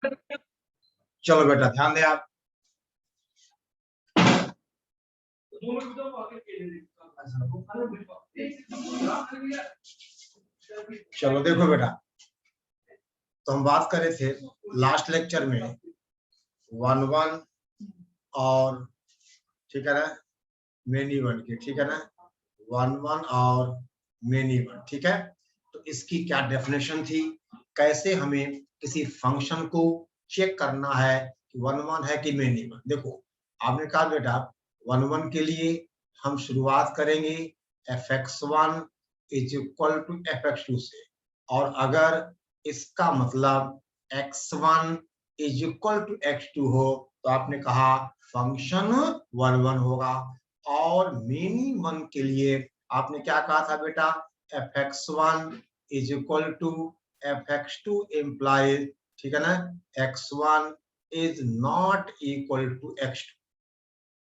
चलो बेटा ध्यान दें आप। चलो देखो बेटा, तो हम बात कर रहे थे लास्ट लेक्चर में 1 और ठीक है ना मेनी वन की, ठीक है ना 1 और मेनी वन, ठीक है। तो इसकी क्या डेफिनेशन थी, कैसे हमें किसी फंक्शन को चेक करना है कि 1 है कि मेनी वन। देखो आपने कहा बेटा 1 के लिए हम शुरुआत करेंगे fx1 is equal to fx2 से, और अगर इसका मतलब x1 is equal to x2 हो तो आपने कहा फंक्शन 1 होगा। और मेनी वन के लिए आपने क्या कहा था बेटा, fx1 is equal to fx2 implies, ठीक है ना, x1 is not equal to x2,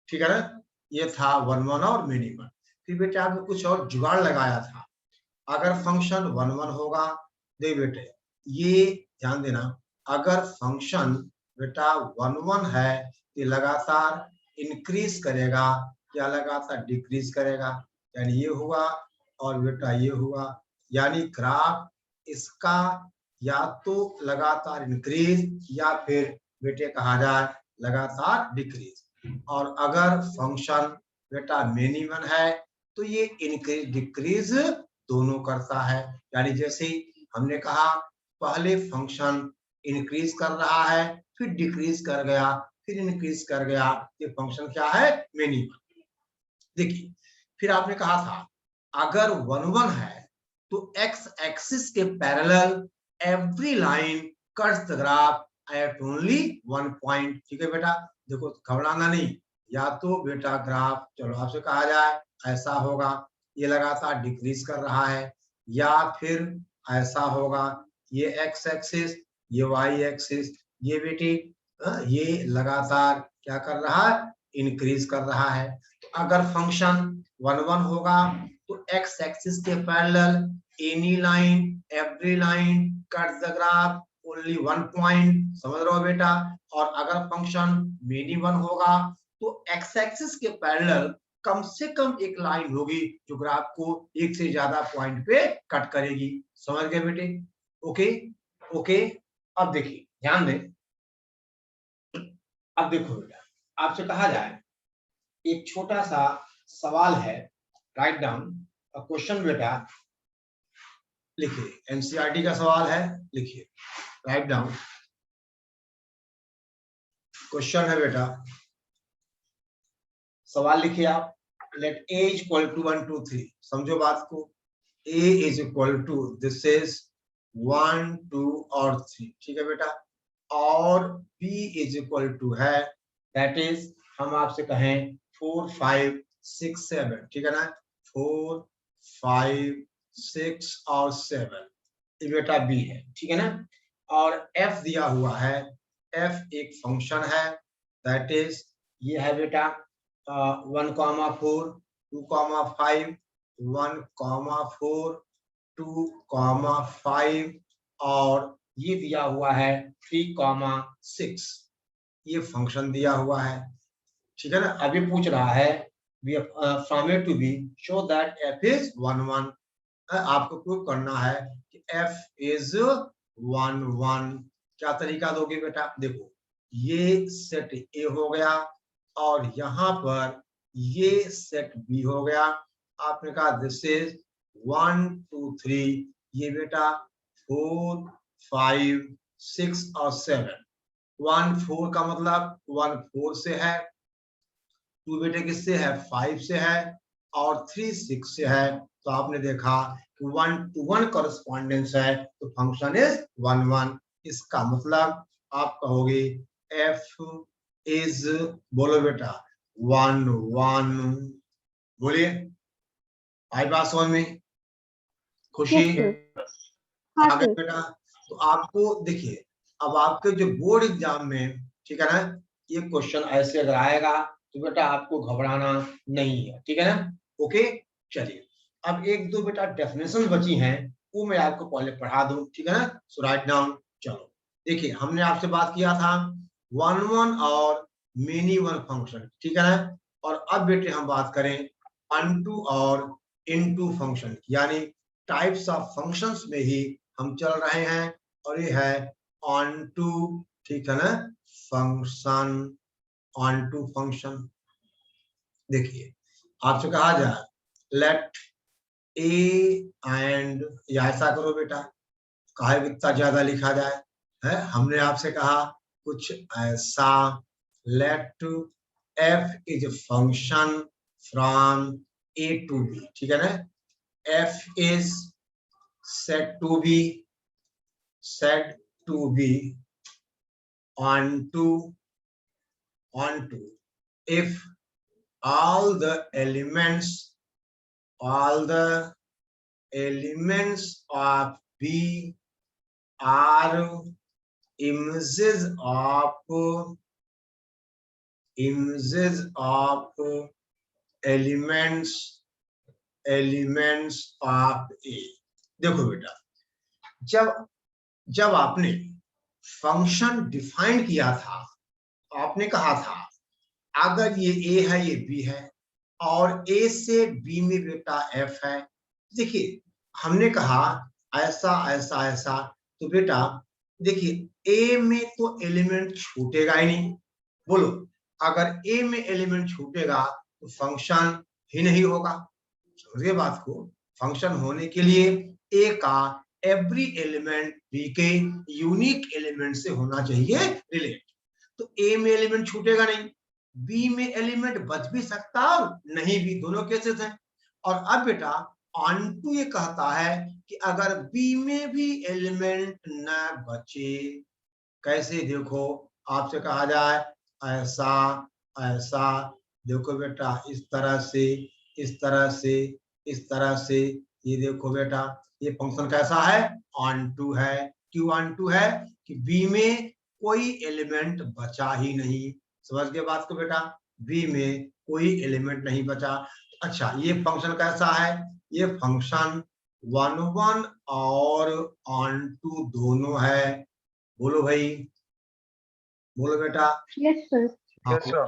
ठीक है ना। ये था 1 और मेनी वन। फिर बेटा आपने कुछ और जुगाड़ लगाया था, अगर फंक्शन 1 होगा, देख बेटे ये ध्यान देना, अगर फंक्शन बेटा 1 है तो लगातार इंक्रीज करेगा या लगातार डिक्रीज करेगा, यानी ये हुआ और बेटा ये हुआ, यानी ग्राफ इसका या तो लगातार इंक्रीज या फिर बेटे कहा जाए लगातार डिक्रीज। और अगर फंक्शन बेटा मेनी वन है तो ये इंक्रीज डिक्रीज दोनों करता है, यानी जैसे हमने कहा पहले फंक्शन इंक्रीज कर रहा है फिर डिक्रीज कर गया फिर इंक्रीज कर गया, ये फंक्शन क्या है, मेनी वन। देखिए फिर आपने कहा था अगर 1 है तो x एक्सिस के parallel every line cuts the graph at only 1 point, ठीक है बेटा। देखो घबराना नहीं, या तो बेटा ग्राफ चलो आपसे कहा जाए ऐसा होगा, ये लगातार डिक्रीज कर रहा है, या फिर ऐसा होगा ये x एक्सिस ये y एक्सिस ये बेटी ये लगातार क्या कर रहा है, इंक्रीज कर रहा है। तो अगर फंक्शन 1 होगा तो x एक्सिस के parallel any line every line cuts the graph only 1 point, समझ रहे हो बेटा। और अगर फंक्शन मेनी वन होगा तो x एक्सिस के पैरेलल कम से कम एक लाइन होगी जो ग्राफ को एक से ज्यादा पॉइंट पे कट करेगी, समझ गए बेटे। ओके ओके, अब देखिए ध्यान दें, अब देखो बेटा आपसे कहा जाए एक छोटा सा सवाल है, राइट डाउन अ क्वेश्चन बेटा, लिखिए एनसीईआरटी का सवाल है, लिखिए राइट डाउन क्वेश्चन है बेटा, सवाल लिखिए आप, लेट a इक्वल टू 1 2 3, समझो बात को, a is equal to this is 1 2 और 3, ठीक है बेटा, और b इज इक्वल टू है दैट इज हम आपसे कहें 4 5 6 7, ठीक है ना, 4 5 6 और 7, ये बेटा b है, ठीक है ना। और f दिया हुआ है, f एक फंक्शन है दैट इज ये है बेटा 1 4 2 5 1 4 2 5 और ये दिया हुआ है 3 6, ये फंक्शन दिया हुआ है, ठीक है ना। अभी पूछ रहा है from A to B show that f is 1 1, आपको प्रूव करना है कि f इज 1 1। क्या तरीका दोगे बेटा, देखो ये सेट A हो गया और यहाँ पर ये सेट B हो गया, आपने कहा दिस इज 1 2 3, ये बेटा 4 5 6 और 7, 1 4 का मतलब 1 4 से है, 2 बेटे किससे है 5 से है, और 3 6 से है, तो आपने देखा कि 1 to 1 कॉरेस्पॉन्डेंस है, तो फंक्शन इज 1 1। इसका मतलब आप कहोगे f इज, बोलो बेटा 1 1, बोलिए आई बात समझ में, खुशी आ गई बेटा। तो आपको देखिए अब आपके जो बोर्ड एग्जाम में, ठीक है ना, ये क्वेश्चन ऐसे अगर आएगा तो बेटा आपको घबराना नहीं है, ठीक है ना। ओके चलिए अब एक दो बेटा डेफिनेशन बची हैं वो मैं आपको पहले पढ़ा दूं, ठीक है ना, सो राइट डाउन, चलो देखिए हमने आपसे बात किया था वन वन और मेनी वन फंक्शन, ठीक है ना। और अब बेटे हम बात करें अनटू और इनटू फंक्शन, यानी टाइप्स ऑफ फंक्शंस में ही हम चल रहे हैं। और ये है ऑनटू, ठीक है ना, फंक्शन, ऑनटू फंक्शन। देखिए आपसे कहा जाए लेट ए एंड, या ऐसा करो बेटा, काहे कितना ज्यादा लिखा जाए है, हमने आपसे कहा कुछ ऐसा, let F is function from A to B, ठीक है ना। F is set to B, set to B onto if all the elements of B are images of elements of A। देखो बेटा, जब आपने फंक्शन डिफाइन किया था, आपने कहा था अगर ये ए है ये बी है और ए से बी में बेटा एफ है। देखिए हमने कहा ऐसा ऐसा ऐसा, तो बेटा देखिए ए में तो एलिमेंट छूटेगा ही नहीं। बोलो अगर ए में एलिमेंट छूटेगा तो फंक्शन ही नहीं होगा। समझिए बात को, फंक्शन होने के लिए ए का एवरी एलिमेंट बी के यूनिक एलिमेंट से होना चाहिए रिलेट। तो ए में एलिमेंट छूटेगा नहीं, बी में एलिमेंट बच भी सकता और नहीं भी, दोनों केसेस हैं। और अब बेटा ऑनटू ये कहता है कि अगर बी में भी एलिमेंट न बचे, कैसे, देखो आपसे कहा जाए ऐसा ऐसा, देखो बेटा इस तरह से, इस तरह से, इस तरह से, ये देखो बेटा ये फंक्शन कैसा है, ऑनटू है। क्यों ऑनटू है कि बी में कोई एलिमेंट बचा ही नहीं। समझ गए बात को बेटा, बी में कोई एलिमेंट नहीं बचा। अच्छा ये फंक्शन कैसा है, ये फंक्शन वन वन और ऑनटू दोनों है। बोलो भाई, बोलो बेटा। Yes sir.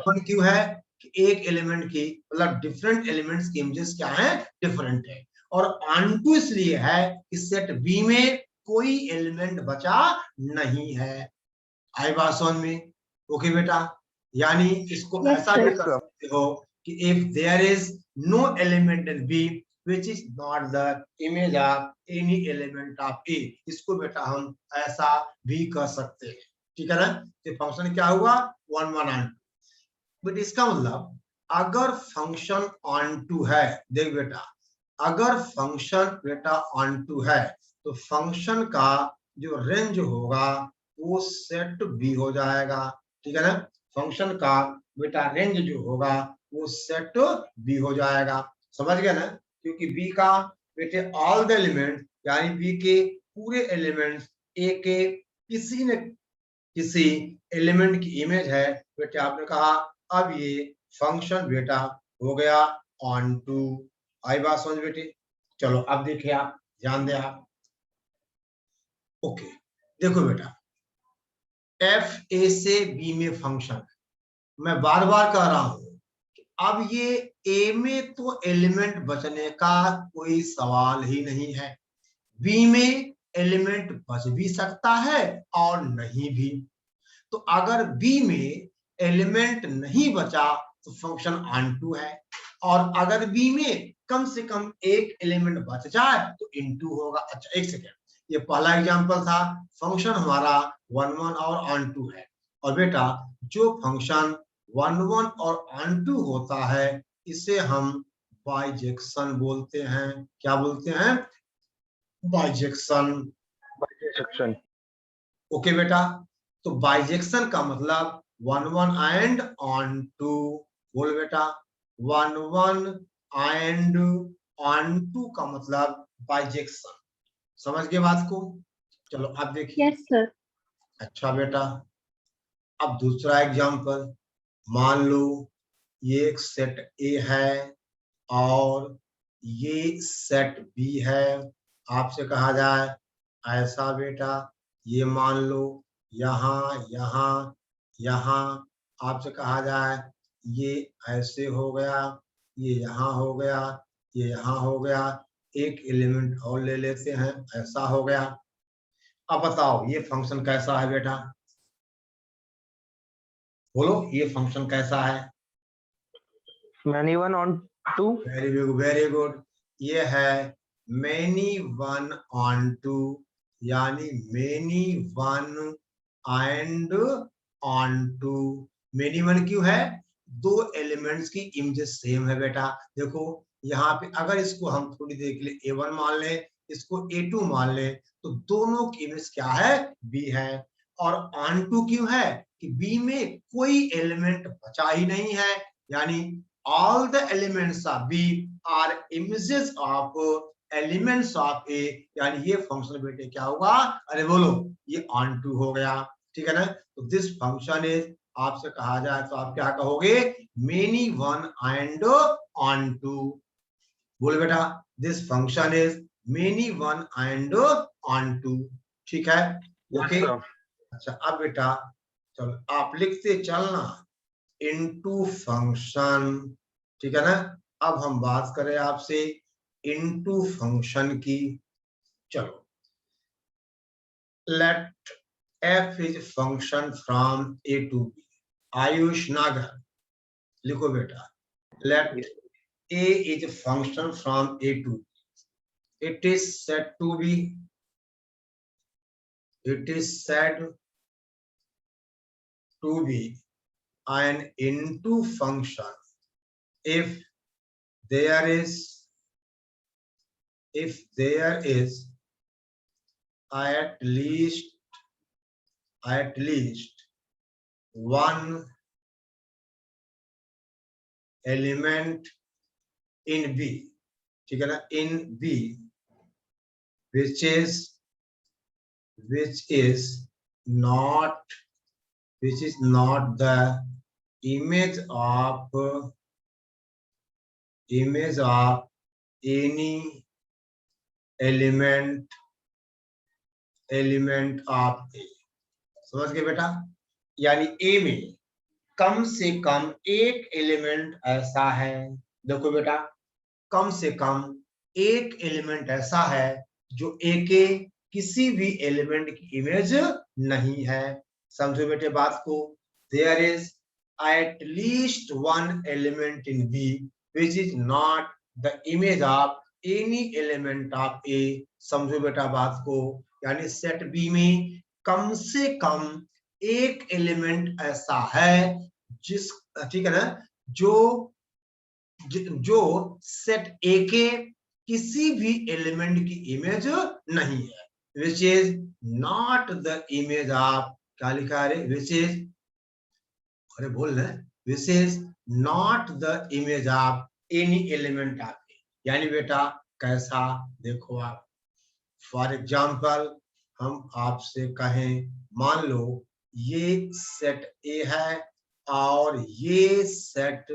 वन क्यों है कि एक एलिमेंट की मतलब डिफरेंट एलिमेंट्स की इमेजेस क्या है, डिफरेंट है। और ऑनटू इसलिए है कि सेट बी में कोई एलिमेंट बचा नहीं है। आई बात समझ में? ओके बेटा, यानी इसको Yes, ऐसा sir. भी कर सकते हो कि if there is no element in B which is not the image of any element of A, इसको बेटा हम ऐसा भी कर सकते हैं, ठीक है ना। तो फंक्शन क्या हुआ, one one onto. But इसका मतलब अगर फंक्शन ऑन टू है, देख बेटा अगर फंक्शन बेटा ऑन टू है तो फंक्शन का जो रेंज होगा वो सेट बी हो जाएगा, ठीक है ना। फंक्शन का बेटा रेंज जो होगा वो सेट बी हो जाएगा। समझ गए ना, क्योंकि बी का बेटे ऑल द एलिमेंट, यानी बी के पूरे एलिमेंट्स ए के किसी न किसी एलिमेंट की इमेज है। बेटे आपने कहा अब ये फंक्शन बेटा हो गया ऑन टू। आई बात समझ बेटे? चलो अब देखिए आप, ध्यान दें आप। ओके देखो बेटा, एफ ए से बी में फंक्शन, मैं बार बार कह रहा हूं कि अब ये ए में तो एलिमेंट बचने का कोई सवाल ही नहीं है, बी में एलिमेंट बच भी सकता है और नहीं भी। तो अगर बी में एलिमेंट नहीं बचा तो फंक्शन ऑन टू है, और अगर बी में कम से कम एक एलिमेंट बच जाए तो इनटू होगा। अच्छा एक सेकेंड, ये पहला एग्जांपल था, फंक्शन हमारा वन वन और ऑन टू है। और बेटा जो फंक्शन वन वन और ऑन टू होता है इसे हम बाइजेक्शन बोलते हैं। क्या बोलते हैं, बाइजेक्शन। बाइजेक्शन। ओके बेटा, तो बाइजेक्शन का मतलब one one and onto. बोल बेटा, one one and onto का मतलब बाइजेक्शन। समझ गए बात को? चलो अब देखिए। Yes sir. अच्छा बेटा, अब दूसरा एग्जांपल, मान लो ये एक सेट ए है और ये सेट बी है। आपसे कहा जाए ऐसा बेटा, ये मान लो यहाँ यहाँ यहाँ आपसे कहा जाए ये ऐसे हो गया, ये यहाँ हो गया, ये यहाँ हो गया, एक एलिमेंट और ले लेते हैं, ऐसा हो गया। अब बताओ ये फंक्शन कैसा है बेटा, बोलो ये फंक्शन कैसा है? many one on two. Very good. ये है मेनी वन ऑन टू, यानी many one and onto. Many one क्यों है? दो एलिमेंट्स की इमेजेस सेम है बेटा। देखो यहाँ पे अगर इसको हम थोड़ी देर के लिए A1 मान लें, इसको A2 मान लें, तो दोनों की इमेज क्या है? B है। और ऑन टू क्यों है? कि B में कोई एलिमेंट बचा ही नहीं है, यानी all the elements of B are images of elements of A, यानी ये फंक्शन बेटे क्या होगा? अरे बोलो, ये ऑन टू हो गया, ठीक है ना? तो दिस फंक्शन इज, आपसे कहा जाए तो आप क्या कहोगे? Many one and onto. बोलो बेटा, this function is many one and onto, ठीक है? ओके। अच्छा अब बेटा चलो आप लिखते चलना इनटू फंक्शन, ठीक है ना? अब हम बात करें आपसे इनटू फंक्शन की। चलो, let f is function from A to B। Ayush Nagar लिखो बेटा, let A is function from A to B, it is said to be, it is said to be an into function if there is at least one element in B, ठीक है ना? in B which is not the image of any element of A। समझ गए बेटा? यानी A में कम से कम एक एलिमेंट ऐसा है, देखो बेटा, कम से कम एक एलिमेंट ऐसा है जो A के किसी भी एलिमेंट की इमेज नहीं है। समझो बेटे बात को, there is at least one element in B which is not the image of any element of A। समझो बेटा बात को, यानी सेट बी में कम से कम एक एलिमेंट ऐसा है जिस, ठीक है ना, जो सेट ए के किसी भी एलिमेंट की इमेज नहीं है, which is not the image of, क्या लिखा है? विच इज, अरे बोल रहे, which is not the image of any element of A. यानी बेटा कैसा, देखो आप, फॉर एग्जाम्पल हम आपसे कहें, मान लो ये सेट ए है और ये सेट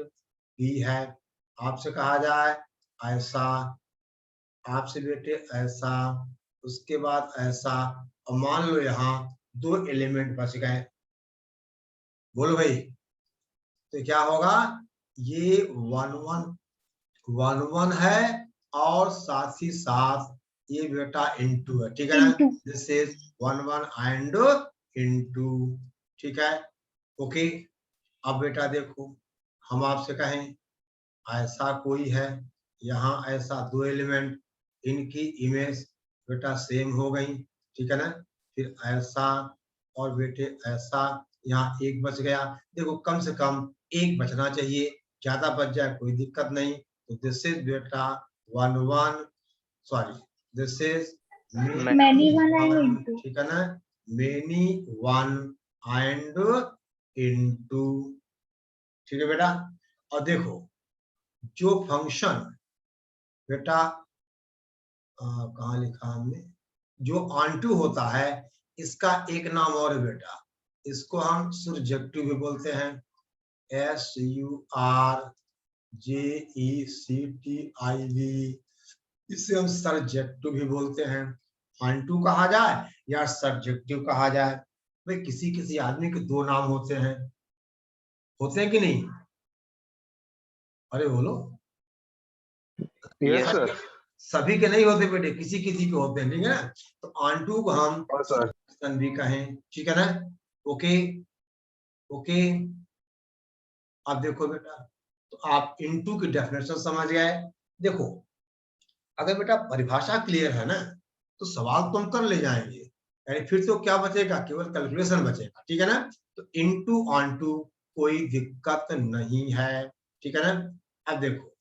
बी है, आपसे कहा जाए ऐसा, आपसे बेटे ऐसा, उसके बाद ऐसा, और मान लो यहाँ दो एलिमेंट बच गए, बोलो भाई, तो क्या होगा? ये 1 1 है और साथ ही साथ ये बेटा इनटू है, ठीक है ना? दिस इज 1 1 एंड इनटू, ठीक है? ओके। अब बेटा देखो, हम आपसे कहें ऐसा कोई है, यहाँ ऐसा दो एलिमेंट, इनकी इमेज बेटा सेम हो गई, ठीक है ना? फिर ऐसा और बेटे ऐसा, यहाँ एक बच गया, देखो कम से कम एक बचना चाहिए, ज्यादा बच जाए कोई दिक्कत नहीं। तो दिस इज बेटा 1 1, sorry this is many one and into, ठीक है ना? मेनी वन एंड इनटू, ठीक है बेटा? और देखो जो फंक्शन बेटा कहाँ लिखा हमने, जो ऑन टू होता है इसका एक नाम और है बेटा, इसको हम सर्जेक्टिव भी बोलते हैं, SURJECTIV, इसे हम सर्जेक्टिव भी बोलते हैं। ऑन टू कहा जाए या सर्जेक्टिव कहा जाए, भाई किसी किसी आदमी के दो नाम होते हैं कि नहीं? अरे बोलो। Yes sir. सभी के नहीं होते बेटे, किसी किसी के होते हैं, ठीक है ना? तो आंटू को हम और सर सन भी कहें, ठीक है ना? Okay okay. अब देखो बेटा, तो आप इनटू की डेफिनेशन समझ गए। देखो अगर बेटा परिभाषा क्लियर है ना, तो सवाल तो हम कर ले जाएंगे, यानी फिर तो क्या बचेगा, केवल कैलकुलेशन बचेगा, ठीक है ना? तो इनटू ऑनटू कोई दिक्कत नहीं है, ठीक है ना? अब देखो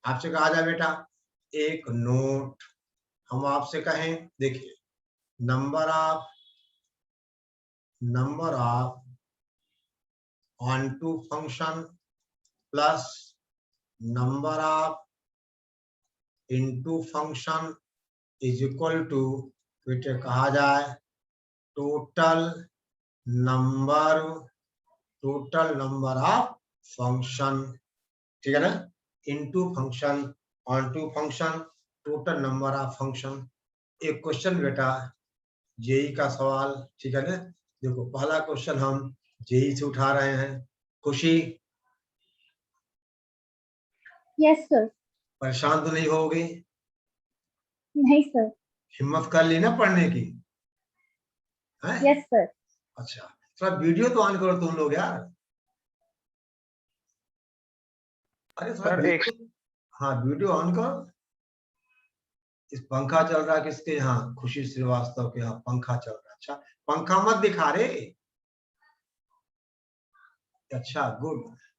आपसे कहा जाए बेटा एक नोट, हम आपसे कहें देखिए number of onto function plus number of into function is equal to, बेटे कहा जाए टोटल नंबर ऑफ फंक्शन, ठीक है ना? Into function onto function total number of function. एक क्वेश्चन बेटा जेई का सवाल, ठीक है ना? देखो पहला क्वेश्चन हम जेई से उठा रहे हैं। खुशी यस सर। परेशान तो नहीं होगी? नहीं सर। हिम्मत कर ली ना पढ़ने की? है? Yes sir. अच्छा थोड़ा वीडियो तो ऑन करो तुम लोग यार। अरे थोड़ा सर एक वीडियो, हाँ वीडियो ऑन करो। इस पंखा चल रहा है किसके यहाँ? खुशी श्रीवास्तव के यहाँ पंखा चल रहा है। अच्छा पंखा मत दिखा रे। अच्छा गुड।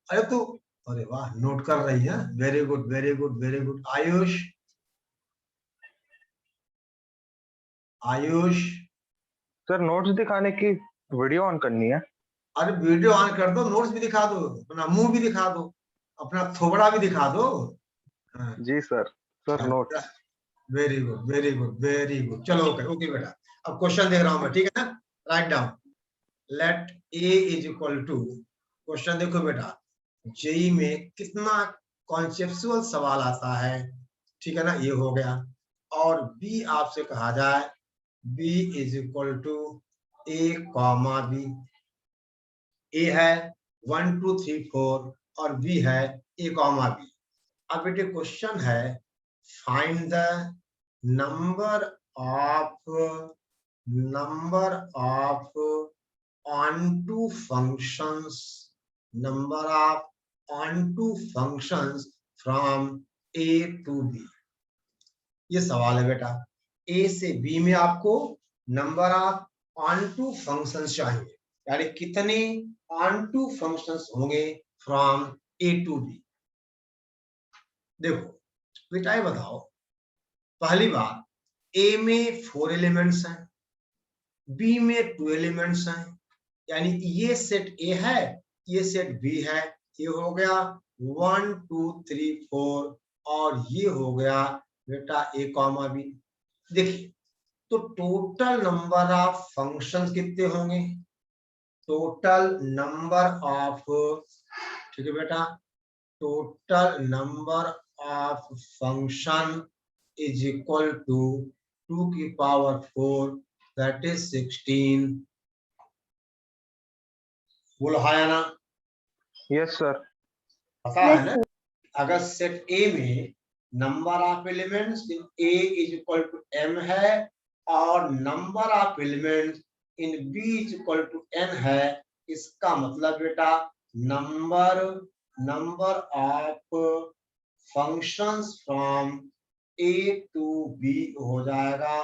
अरे तू, अरे वाह नोट कर रही है, very good very good very good. Ayush Ayush sir notes दिखाने की वीडियो ऑन करनी है। अरे वीडियो ऑन कर दो, नोट्स भी दिखा दो, अपना मुंह भी दिखा दो, अपना थोबड़ा भी दिखा दो। जी sir. Sir notes. Very good very good very good. चलो ओके ओके बेटा, अब क्वेश्चन देख रहा हूं मैं, ठीक है ना? Write down let A is equal to, question देखो बेटा जेई में कितना कॉन्सेप्चुअल सवाल आता है, ठीक है ना? ये हो गया। और बी आपसे कहा जाए B is equal to A comma B. A है 1 2 3 4 और बी है ए कॉमा बी। अब बेटे क्वेश्चन है find the number of onto functions, number of onto functions from A to B। ये सवाल है बेटा, A से B में आपको नंबर ऑफ onto functions चाहिए, यानी कितने onto functions होंगे from A to B। देखो बेटा ये बताओ, पहली बात A में 4 एलिमेंट्स हैं, B में 2 एलिमेंट्स हैं, यानी ये सेट ए है, ये सेट बी है। ये हो गया 1 2 3 4 और ये हो गया बेटा ए कॉमा बी। देखिए तो टोटल नंबर ऑफ फंक्शंस कितने होंगे? टोटल नंबर ऑफ, ठीक है बेटा, total number of function is equal to 2 की पावर 4 दैट इज 16। बोलो हाँ या ना? Yes sir. पता है ना? अगर सेट ए में number of elements in A is equal to M है और number of elements in B is equal to N है, इसका मतलब बेटा number of functions from A to B हो जाएगा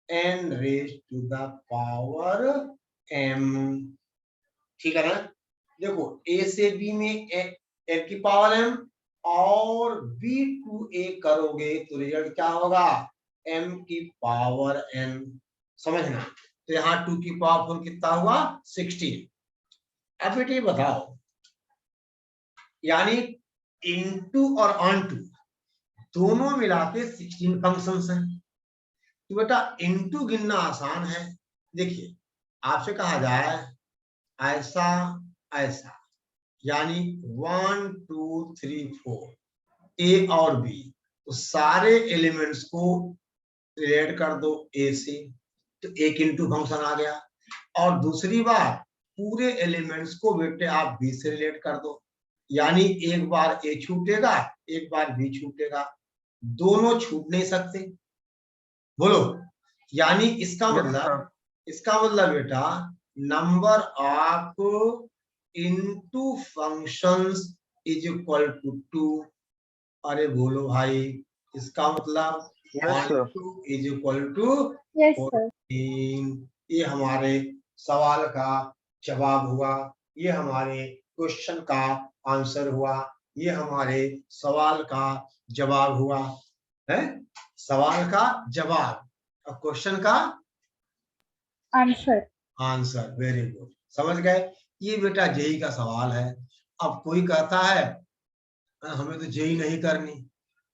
n raise to the power m, ठीक है ना? देखो a से b में n की पावर m और b टू a करोगे तो रिजल्ट क्या होगा? m की पावर n। समझना? तो यहाँ 2 की पावर 4 कितना हुआ? 16। अब बेटे बताओ, यानी इनटू और ऑनटू दोनों मिला के 16 फंक्शंस हैं। तो बेटा इनटू गिनना आसान है। देखिए आपसे कहा जाए ऐसा ऐसा, यानी 1 2 3 4 ए और बी, तो सारे एलिमेंट्स को रिलेट कर दो ए से, तो एक इंटू फंक्शन आ गया। और दूसरी बात पूरे एलिमेंट्स को बेटे आप बी से रिलेट कर दो, यानी एक बार ए छूटेगा एक बार बी छूटेगा, दोनों छूट नहीं सकते। बोलो, यानी इसका मतलब बेटा number of into functions is equal to 2। अरे बोलो भाई, इसका मतलब yes sir. 2 is equal to Yes, sir. 14। ये हमारे सवाल का जवाब हुआ, ये हमारे क्वेश्चन का आंसर हुआ, ये हमारे सवाल का जवाब हुआ है। सवाल का जवाब और क्वेश्चन का Answer. आंसर। वेरी गुड, समझ गए। ये बेटा जेई का सवाल है। अब कोई कहता है हमें तो जेई नहीं करनी।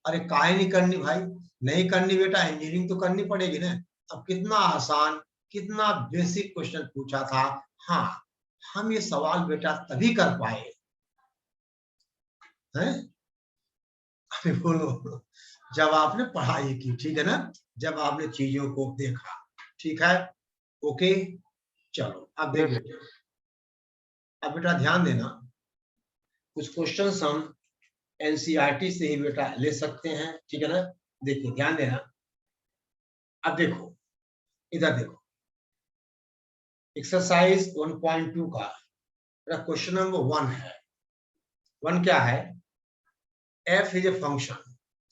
अरे काहे नहीं करनी भाई? नहीं करनी बेटा, इंजीनियरिंग तो करनी पड़ेगी ना। अब कितना आसान, कितना बेसिक क्वेश्चन पूछा था। हाँ, हम ये सवाल बेटा तभी कर पाए हैं, अभी बोलो, जब आपने पढ़ाई की, ठीक है ना, जब आपने चीजों को देखा। ठीक है, ओके, चलो अब देख Yes. बेटे, अब बेटा ध्यान देना, कुछ क्वेश्चन हम एनसीईआरटी से ही बेटा ले सकते हैं। ठीक है ना, देखिए ध्यान देना। अब देखो, इधर देखो, एक्सरसाइज 1.2 का क्वेश्चन नंबर 1 है। 1 क्या है? एफ इज ए फंक्शन,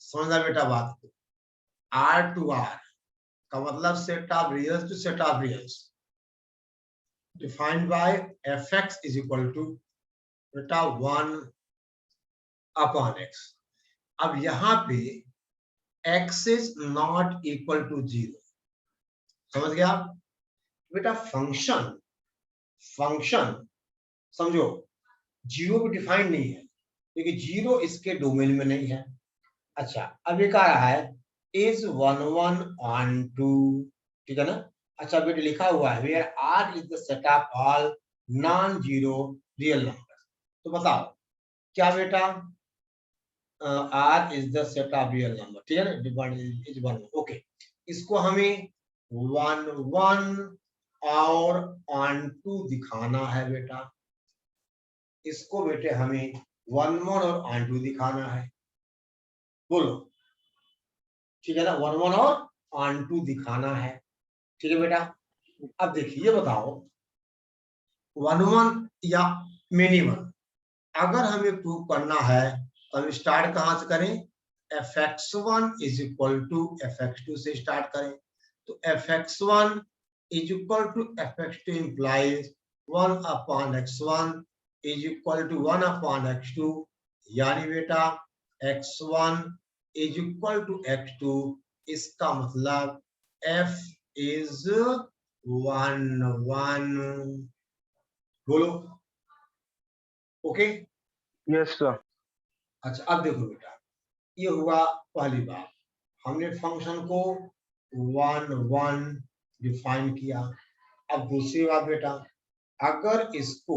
समझना बेटा बात को, आर टू आर का मतलब set of reals to set of reals, defined by F x is equal to बेटा 1 अपॉन एक्स। अब यहां पे x is not equal to 0, समझ गया बेटा? फंक्शन समझो, 0 भी डिफाइंड नहीं है, क्योंकि 0 इसके डोमेन में नहीं है। अच्छा, अब ये कह रहा है इज 1 1 ऑन 2, ठीक है ना। अच्छा बेटा लिखा हुआ है where R is the set of all non zero real number. तो बताओ क्या बेटा? R is the set of real number, ठीक है ना, इज 1 ओके। इसको हमें 1 1 और ऑन 2 दिखाना है बेटा। इसको बेटे हमें 1 1 और ऑन 2 दिखाना है। बोलो, ठीक है ना, 1 1 और ऑन 2 दिखाना है। ठीक है बेटा, अब देखिए ये बताओ 1 1 या मेनी 1 अगर हमें प्रूव करना है तो हम स्टार्ट कहां से करें? fx1 is equal to fx2 से स्टार्ट करें। तो fx1 is equal to fx2 implies 1 upon x1 is equal to 1 upon x2, यानी बेटा x1 is equal to x2। इसका मतलब f इज 1 1। बोलो, ओके। Yes sir. अच्छा अब देखो बेटा, ये हुआ पहली बात, हमने फंक्शन को 1 1 डिफाइन किया। अब दूसरी बात बेटा, अगर इसको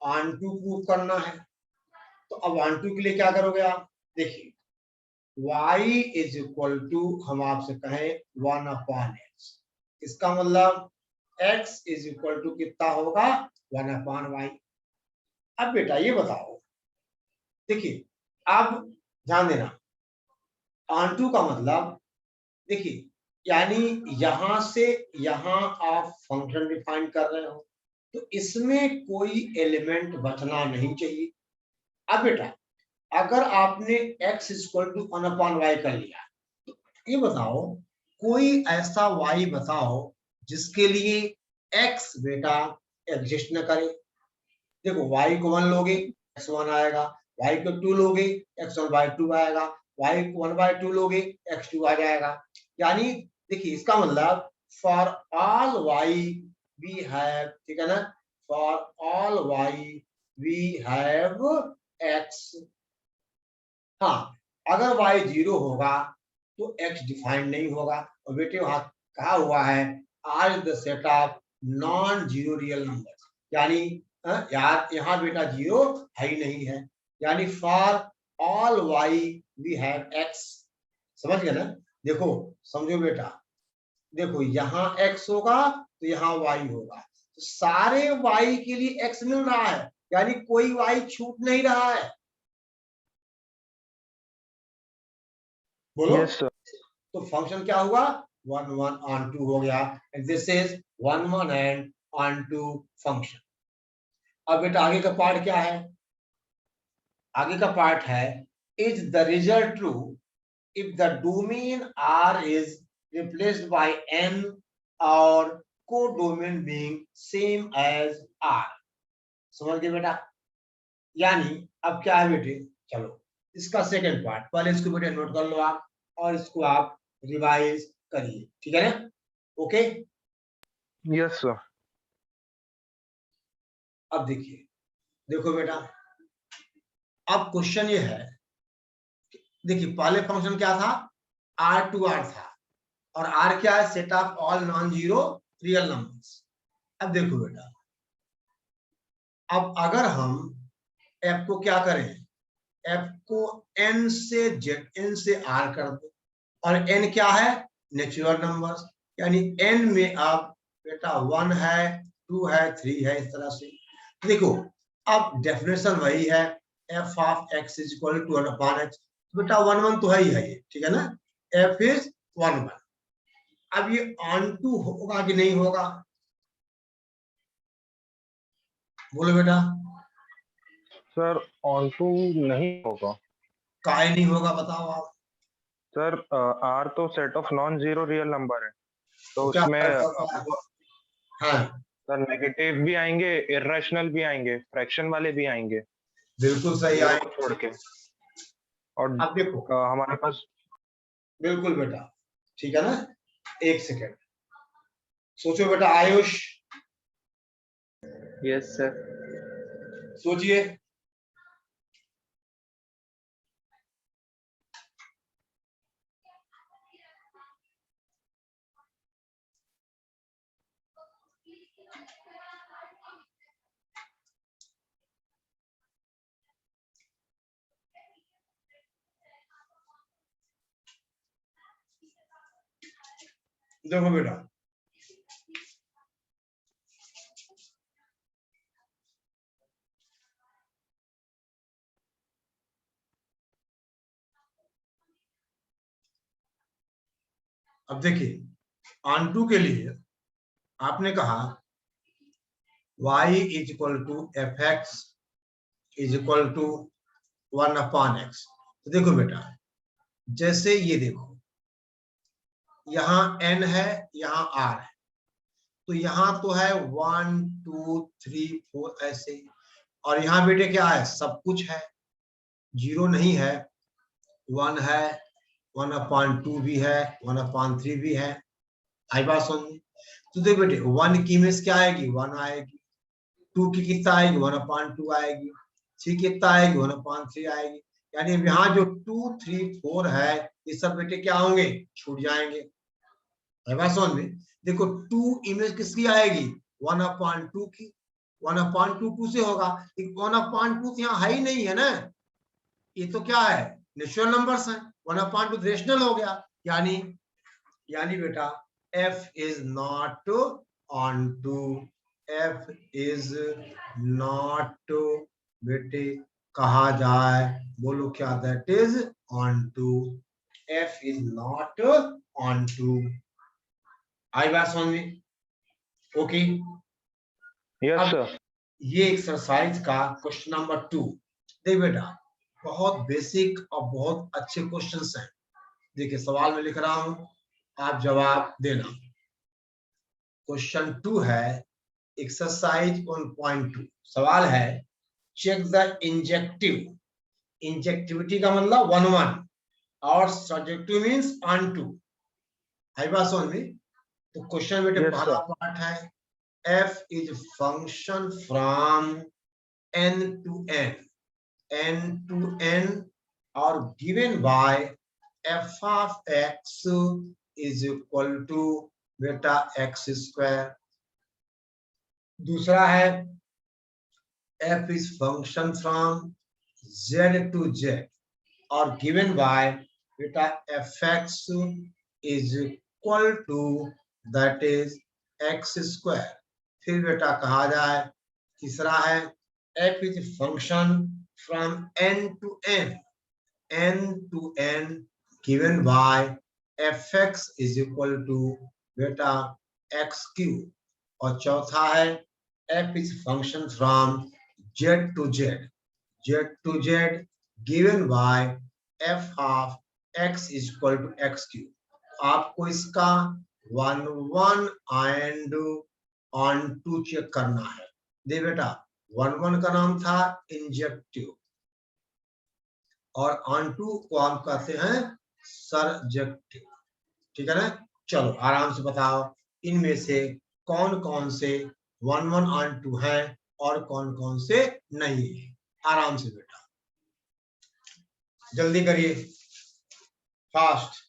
ऑन टू प्रूव करना है तो अब ऑन टू के लिए क्या करोगे आप? देखिए y इज इक्वल टू, हम आपसे कहें 1 अपॉन x, इसका मतलब x इज इक्वल टू कितना होगा? 1 अपॉन y। अब बेटा ये बताओ, देखिए अब ध्यान देना, ऑन टू का मतलब देखिए, यानी यहां से यहां आप फंक्शन डिफाइन कर रहे हो तो इसमें कोई एलिमेंट बचना नहीं चाहिए। अब बेटा अगर आपने x equal to 1 upon Y कर लिया तो ये बताओ कोई ऐसा y बताओ जिसके लिए x बेटा एग्जिस्ट न करे। देखो y को 1 लोगे x1 आएगा, y को 2 लोगे x1/2 आएगा, y को 1/2 लोगे x2 आ जाएगा। यानी देखिए इसका मतलब for all y we have, ठीक है ना, for all y we have x। हाँ, अगर y 0 होगा तो x डिफाइंड नहीं होगा। और बेटे वहां कहा हुआ है R is the set of non zero real number, यानी यार यहाँ बेटा 0 है ही नहीं है, यानी for all y we have x। समझ गए ना? देखो समझो बेटा, देखो यहाँ x होगा तो यहाँ y होगा, सारे y के लिए x मिल रहा है, यानी कोई y छूट नहीं रहा है। बोलो। Yes sir. तो फंक्शन क्या हुआ, 1 1 on 2 हो गया, and this is 1 1 and on 2 function. अब बेटा आगे का पार्ट क्या है, आगे का पार्ट है is the result true if the domain R is replaced by N or codomain being same as R। समझ गए बेटा? यानी अब क्या है बेटे, चलो इसका सेकंड पार्ट, पहले इसको बेटे नोट कर लो आप और इसको आप रिवाइज करिए, ठीक है ना? ओके। Yes sir. अब देखिए, देखो बेटा, अब क्वेश्चन ये है, देखिए पहले फंक्शन क्या था, R टू R था, और R क्या है, set of all non zero real numbers. अब देखो बेटा, अब अगर हम f को क्या करें, f को n से z, n से r कर दो, और n क्या है, नेचुरल नंबर्स, यानी n में अब बेटा 1 है, 2 है, 3 है, इस तरह से। देखो अब डेफिनेशन वही है, f of x is equal to 1/x, बेटा 1 1 तो है ही है ये, ठीक है ना, f इज 1 1। अब ये ऑन टू होगा कि नहीं होगा, बोलो बेटा। सर ऑन टू नहीं होगा। काहे नहीं होगा बताओ आप। सर आर तो set of non zero real number है, तो क्या उसमें हाँ सर नेगेटिव भी आएंगे, इरेशनल भी आएंगे, फ्रैक्शन वाले भी आएंगे, बिल्कुल सही जीरो आए। को छोड़ के। और अब देखो हमारे पास बिल्कुल बेटा, ठीक है ना, एक सेकेंड सोचो बेटा, आयुष यस सर। सोचिए। देखो बेटा, अब देखिए ऑन टू के लिए आपने कहा y is equal to F x is equal to 1/x। तो देखो बेटा, जैसे ये देखो, यहाँ n है, यहाँ r है, तो यहाँ तो है 1 2 3 4 ऐसे, और यहाँ बेटे क्या है, सब कुछ है, जीरो नहीं है, 1 है, 1/2 भी है, 1/3 भी है। आई बात समझ? तो देख बेटे 1 की इमेज क्या आएगी, 1 आएगी, 2 की कितना आएगी, 1/2 आएगी, 3 कितना आएगी, 1/3 आएगी, यानी यहाँ जो 2 3 4 है ये सब बेटे क्या होंगे, छूट जाएंगे। आई बात समझ में? देखो 2 इमेज किसकी आएगी, 1/2 की, 1/2 2 से होगा, 1/2 यहाँ है ही नहीं है ना, ये तो क्या है, नेचुरल नंबर्स हैं, 1/2 रेशनल हो गया, यानी बेटा f is not onto, f is not बेटे कहा जाए, बोलो क्या, that is onto, f is not onto. आई बात समझ में? ओके। यस अब सर। ये एक्सरसाइज का क्वेश्चन नंबर 2 देख बेटा, बहुत बेसिक और बहुत अच्छे क्वेश्चंस हैं। देखिए सवाल में लिख रहा हूं, आप जवाब देना। क्वेश्चन 2 है एक्सरसाइज 1.2। सवाल है चेक द इंजेक्टिव, इंजेक्टिविटी का मतलब 1 1 और सब्जेक्टिव मींस ऑन टू। आई बात समझ में? तो क्वेश्चन बेटे Yes, पहला sir. पार्ट है f is function from n to n or given by f of x is equal to beta x square। दूसरा है f is function from z to z or given by beta fx is equal to that is x square। फिर बेटा कहा जाए तीसरा है f is function from n to n given by fx is equal to बेटा x cube। और चौथा है f is function from z to z given by f of x is equal to x cube। आपको इसका 1 1 and on 2 check करना है। दे बेटा 1 1 का नाम था इंजेक्टिव और ऑन टू को हम कहते हैं सरजेक्टिव। ठीक है ना। चलो आराम से बताओ इनमें से कौन कौन से 1 1 ऑन टू है और कौन कौन से नहीं है। आराम से बेटा जल्दी करिए फास्ट।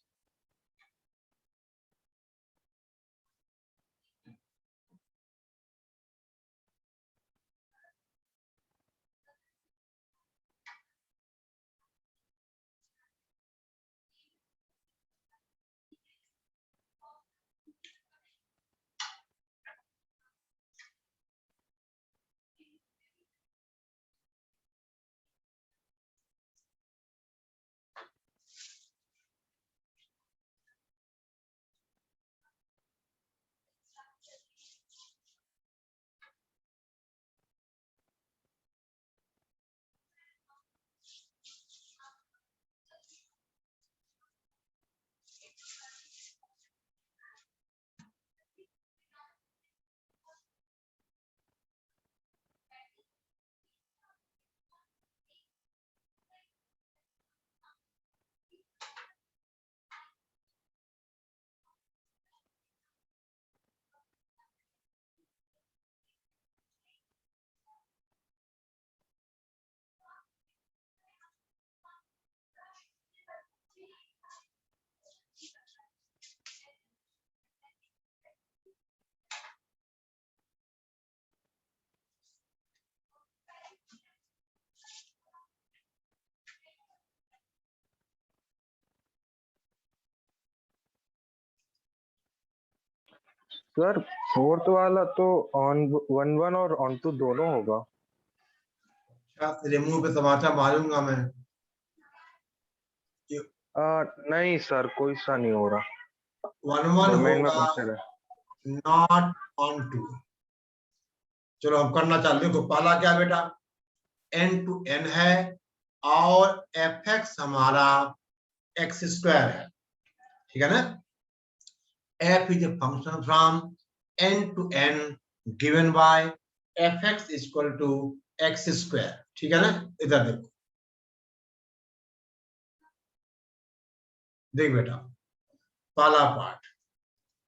सर फोर्थ वाला तो ऑन 1 1 और ऑन 2 दोनों होगा। तेरे मुंह पे टमाटर मारूंगा मैं। नहीं सर कोई सा नहीं हो रहा। 1 1 डोमेन में होगा कौन सा है? Not onto. चलो हम करना चाहते देखो पहला क्या बेटा n to n है और fx हमारा x स्क्वायर है। ठीक है ना। f is a function from n to n given by fx is equal to x square। ठीक है ना। इधर देखो देख बेटा पहला पार्ट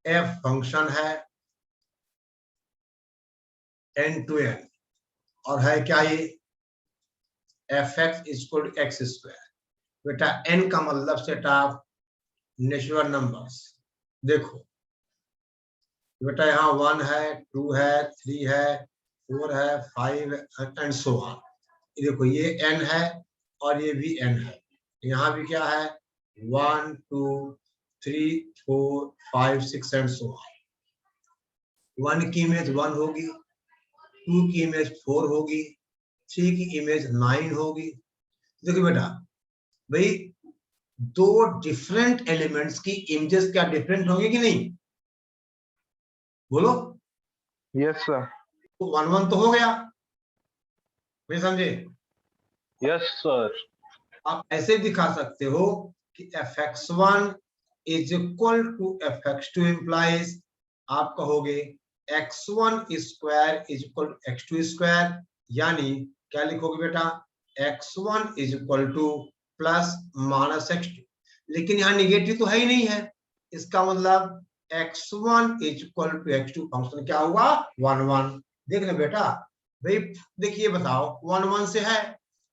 f फंक्शन है n to n और है क्या ये fx is equal to x square। बेटा n का मतलब सेट ऑफ नेचुरल नंबर्स। देखो बेटा यहाँ 1 है 2 है 3 है 4 है 5 एंड सो ऑन। देखो ये n है और ये भी n है। यहाँ भी क्या है 1 2 3 4 5 6 एंड सो ऑन। 1 की इमेज 1 होगी 2 की इमेज 4 होगी 3 की इमेज 9 होगी। देखो बेटा भाई दो डिफरेंट एलिमेंट्स की इमेजेस क्या डिफरेंट होंगी कि नहीं बोलो। Yes sir. तो 1 1 तो हो गया भाई समझे। Yes sir. आप ऐसे दिखा सकते हो कि fx1 is equal to fx2 implies आप कहोगे x1 square is equal to x2 square. यानी क्या लिखोगे बेटा x1 is equal to plus minus x2। लेकिन यहाँ निगेटिव तो है ही नहीं है। इसका मतलब x1 is equal to x2 function क्या हुआ 1 1। देख ले बेटा भाई देखिए बताओ 1 1 से है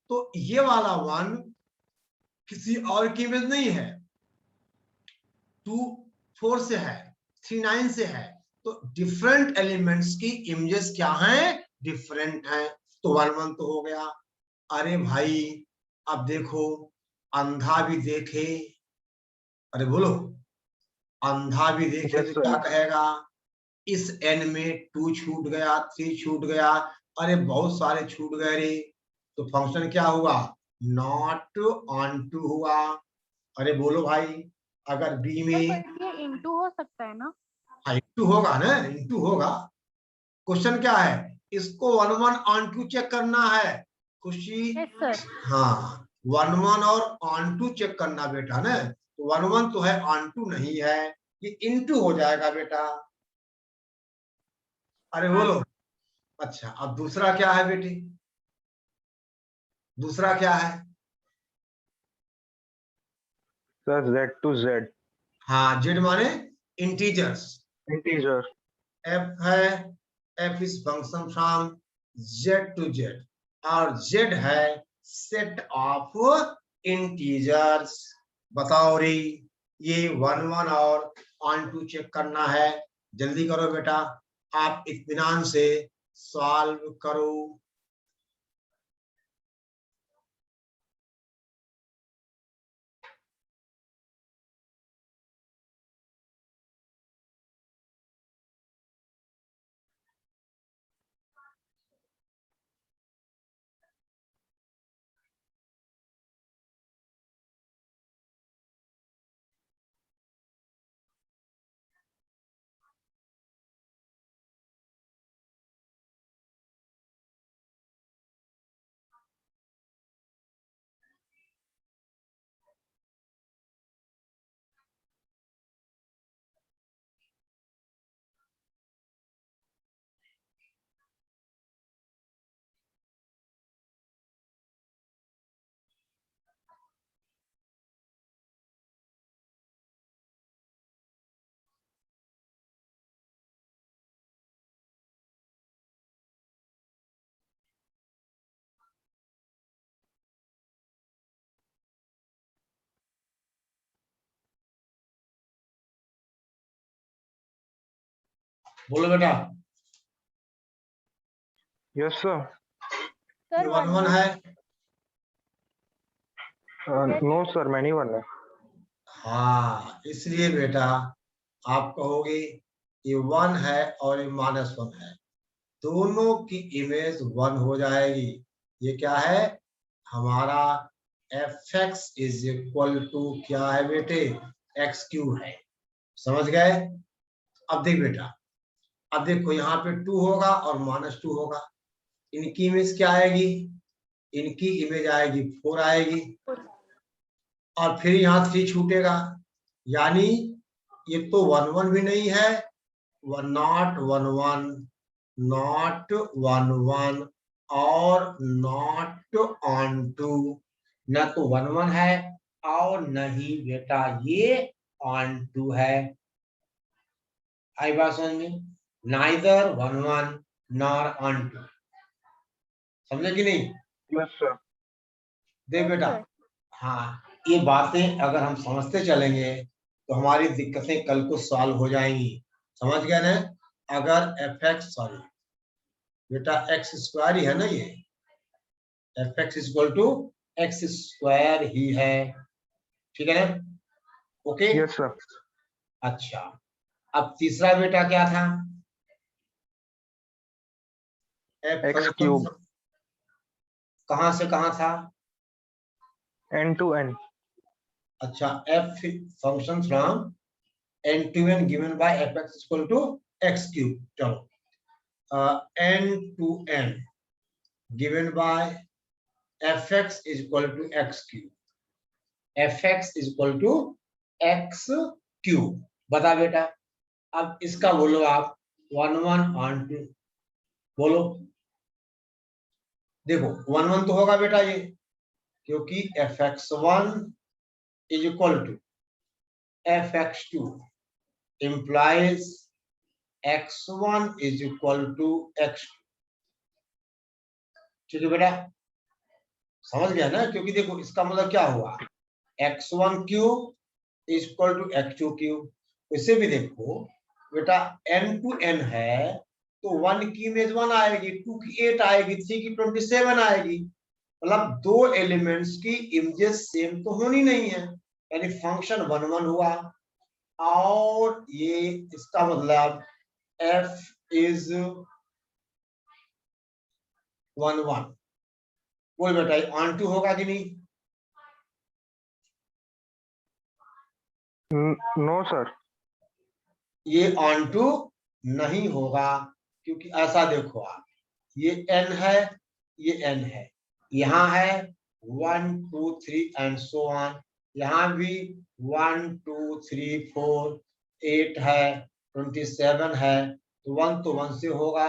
तो ये वाला 1 किसी और की इमेज नहीं है। 2 4 से है 3 9 से है तो डिफरेंट एलिमेंट्स की इमेजेस क्या हैं डिफरेंट हैं। तो 1 1 तो हो गया। अरे भाई अब देखो अंधा भी देखे। अरे बोलो अंधा भी देखे Yes, तो क्या sir. कहेगा इस n में 2 छूट गया, 3 छूट गया, अरे बहुत सारे छूट गए रे, तो फंक्शन क्या हुआ, नॉट ऑन टू हुआ। अरे बोलो भाई, अगर बी में ये इनटू हो सकता है ना? इंटू होगा ना, इंटू होगा। क्वेश्चन क्या है, इसको 1 1 ऑन टू चेक करना है खुशी। Yes sir. हाँ 1 1 और ऑन टू चेक करना बेटा ना, तो 1 1 तो है, ऑन टू नहीं है, ये इंटू हो जाएगा बेटा। अरे बोलो। अच्छा अब दूसरा क्या है बेटी, दूसरा क्या है, सर z to z हाँ जेड माने इंटीजर्स, integer। एफ है, F is function from Z to Z, और जेड है सेट ऑफ इंटीजर्स। बताओ रे, ये 1 1 और ऑन टू चेक करना है, जल्दी करो बेटा, आप इत्मीनान से सॉल्व करो। बोलो बेटा, yes sir। सर 1 1 है, no sir, many one है। हाँ इसलिए बेटा आप कहोगे ये 1 है और ये -1 है, दोनों की इमेज 1 हो जाएगी। ये क्या है हमारा fx इज इक्वल टू क्या है बेटे, एक्स क्यू है, समझ गए। अब देख बेटा, अब देखो यहाँ पे 2 होगा और -2 होगा, इनकी इमेज क्या आएगी, इनकी इमेज आएगी 4 आएगी, और फिर यहाँ 3 छूटेगा, यानी ये तो 1 1 भी नहीं है, नॉट 1 1, नॉट 1 1 और नॉट ऑन टू, न तो 1 1 है और न ही बेटा ये ऑन टू है। आई बात समझ में, नाइदर 1 1 नॉर ऑन टू, समझे कि नहीं। yes sir। देख बेटा, हाँ ये बातें अगर हम समझते चलेंगे तो हमारी दिक्कतें कल को सॉल्व हो जाएंगी, समझ गए ना। अगर एफ एक्स सॉरी बेटा एक्स स्क्वायर ही है ना, ये f x equal to x square ही है, ठीक है ना, ओके। yes sir। अच्छा अब तीसरा बेटा क्या था, x cube कहां से कहां था, n to n। अच्छा F function from n to n given by F x equal to X cube, चलो n to n given by fx is equal to x cube, fx is equal to x cube। बता बेटा, अब इसका बोलो आप 1 1 onto बोलो, देखो 1 1 तो होगा बेटा ये, क्योंकि fx1 is equal to fx2 implies x1 is equal to x2, ठीक है बेटा, समझ गया ना, क्योंकि देखो इसका मतलब क्या हुआ, x1 cube is equal to x2 cube. इसे भी देखो बेटा, n to n है तो 1 की इमेज 1 आएगी, 2 की 8 आएगी, 3 की 27 आएगी, मतलब दो एलिमेंट्स की इमेजेस सेम तो होनी नहीं है, यानी फंक्शन 1 1 हुआ, और ये इसका मतलब f is 1 1, बोल बेटा ये ऑन टू होगा कि नहीं? No sir. ये ऑन टू नहीं होगा, क्योंकि ऐसा देखो आप, ये n है, ये n है, यहाँ है 1 2 3 एंड सो ऑन, यहाँ भी 1 2 3 4 8 है, 27 है, तो 1 तो 1 से होगा,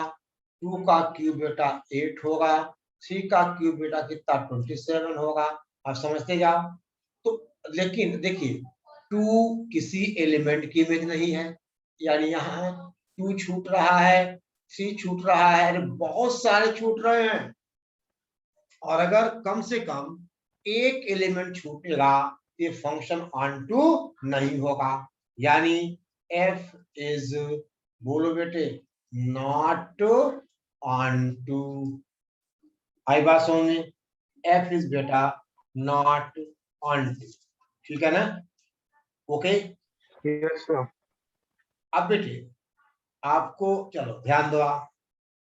2 का क्यूब बेटा 8 होगा, 3 का क्यूब बेटा कितना 27 होगा। आप समझते जाओ। तो लेकिन देखिए 2 किसी एलिमेंट की इमेज नहीं है, यानी यहाँ 2 छूट रहा है, 3 छूट रहा है, अरे बहुत सारे छूट रहे हैं। और अगर कम से कम एक एलिमेंट छूटेगा ये फंक्शन ऑन टू नहीं होगा, यानी f इज, बोलो बेटे, नॉट ऑन टू। आई बात समझ में? f इज बेटा नॉट ऑन टू, ठीक है ना? ओके। Yes sir. अब बेटे आपको, चलो ध्यान दो, आप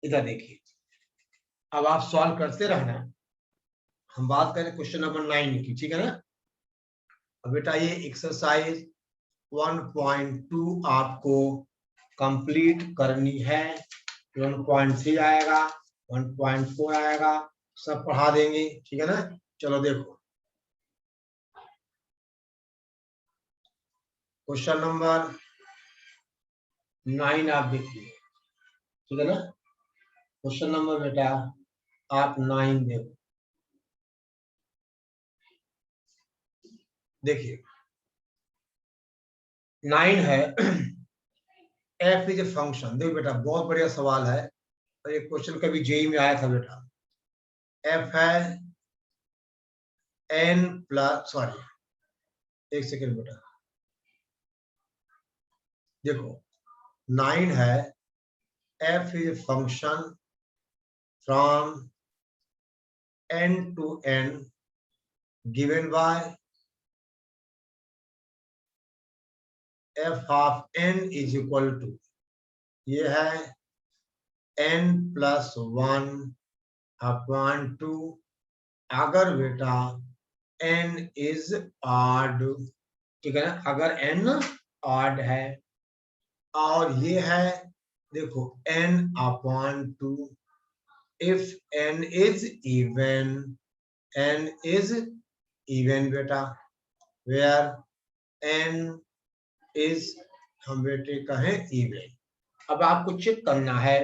इधर देखिए, अब आप सॉल्व करते रहना। हम बात करें क्वेश्चन नंबर 9 की, ठीक है ना? अब बेटा ये एक्सरसाइज 1.2 आपको कंप्लीट करनी है। 1.3 आएगा, 1.4 आएगा, सब पढ़ा देंगे, ठीक है ना? चलो देखो क्वेश्चन नंबर 9 आप देखिए, ठीक है ना? क्वेश्चन नंबर बेटा आप 9 देखो, देखिए 9 है f इज ए फंक्शन। देखो बेटा बहुत बढ़िया सवाल है, और ये क्वेश्चन कभी जेई में आया था बेटा। f है n प्लस, सॉरी एक सेकेंड बेटा, देखो 9 है f is a function from n to n given by f of n is equal to, ये है n प्लस 1 अपॉन 2, अगर बेटा n इज ऑड, ठीक है ना? अगर n ऑड है, और ये है देखो n upon 2, if n is even, n is even बेटा, वेयर n इज, हम बेटे कहें इवन। अब आपको चेक करना है,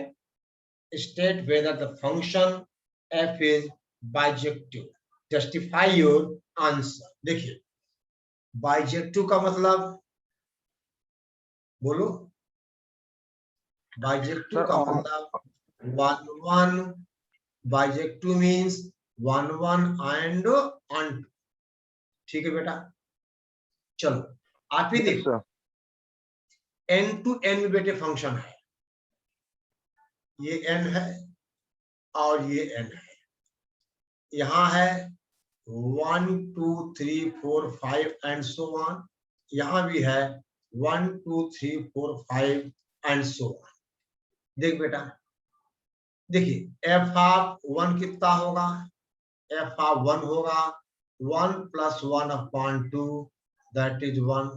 state whether the function f is bijective, justify your answer. देखिए बाइजेक्टिव का मतलब बोलो, बाइजेक्टिव का मतलब 1 1, बाइजेक्टिव मींस 1 1 एंड ऑन, ठीक है बेटा? चलो आप ही यस देखो, सर। n to n में बेटे फंक्शन है, ये n है और ये n है, यहाँ है 1 2 3 4 5 एंड सो ऑन, यहाँ भी है 1 2 3 4 5 एंड सो ऑन। देख बेटा, देखिए f ऑफ 1 कितना होगा, f ऑफ 1 होगा 1 plus 1 upon 2 that is 1।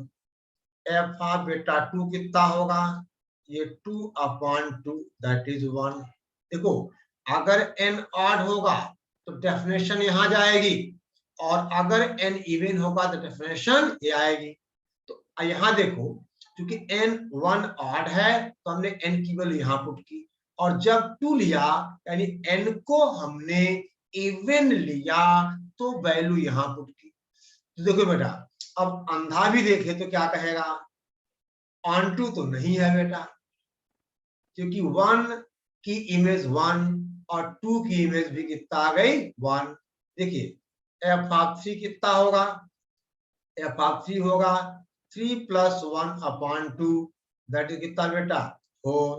f of बेटा 2 कितना होगा, ये 2 अपॉन 2 दैट इज 1। देखो अगर n ऑड होगा तो डेफिनेशन यहाँ जाएगी, और अगर n इवन होगा तो डेफिनेशन ये आएगी। तो यहाँ देखो, क्योंकि n 1 ऑड है तो हमने n की वैल्यू यहाँ पुट की, और जब 2 लिया यानी n को हमने इवन लिया तो वैल्यू यहाँ पुट की। तो देखो बेटा अब अंधा भी देखे तो क्या कहेगा, ऑन टू तो नहीं है बेटा, क्योंकि 1 की इमेज 1 और 2 की इमेज भी कितना आ गई 1। देखिए f ऑफ 3 कितना होगा, f ऑफ 3 होगा 3 प्लस 1 अपॉन 2 दैट इज कितना बेटा 4,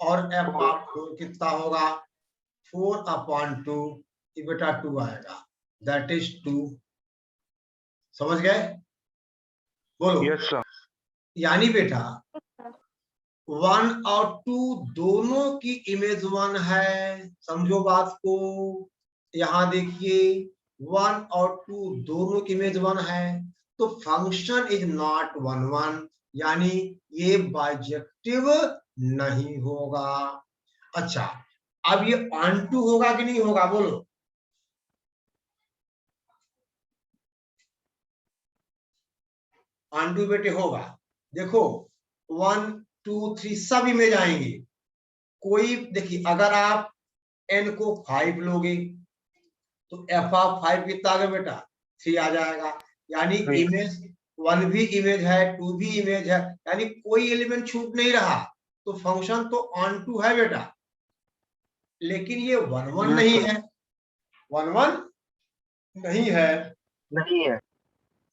और f ऑफ 4 कितना होगा 4 अपॉन 2, ये बेटा 2 आएगा दैट इज 2। समझ गए? बोलो। Yes sir. यानी बेटा 1 और 2 दोनों की इमेज 1 है, समझो बात को। यहां देखिए 1 और 2 दोनों की इमेज 1 है, तो फंक्शन इज नॉट 1 1, यानी ये बाइजेक्टिव नहीं होगा। अच्छा, अब ये ऑन टू होगा कि नहीं होगा, बोलो। ऑन टू बेटे होगा। देखो 1 2 3 सब इमेज आएंगे। कोई देखिए, अगर आप n को 5 लोगे तो f ऑफ 5 कितना आ गया बेटा, 3 आ जाएगा। यानी Three. इमेज 1 भी इमेज है, 2 भी इमेज है, यानी कोई एलिमेंट छूट नहीं रहा। तो फंक्शन तो ऑन टू है बेटा, लेकिन ये 1 1 Yes, नहीं sir. है, 1 1 नहीं है। नहीं है।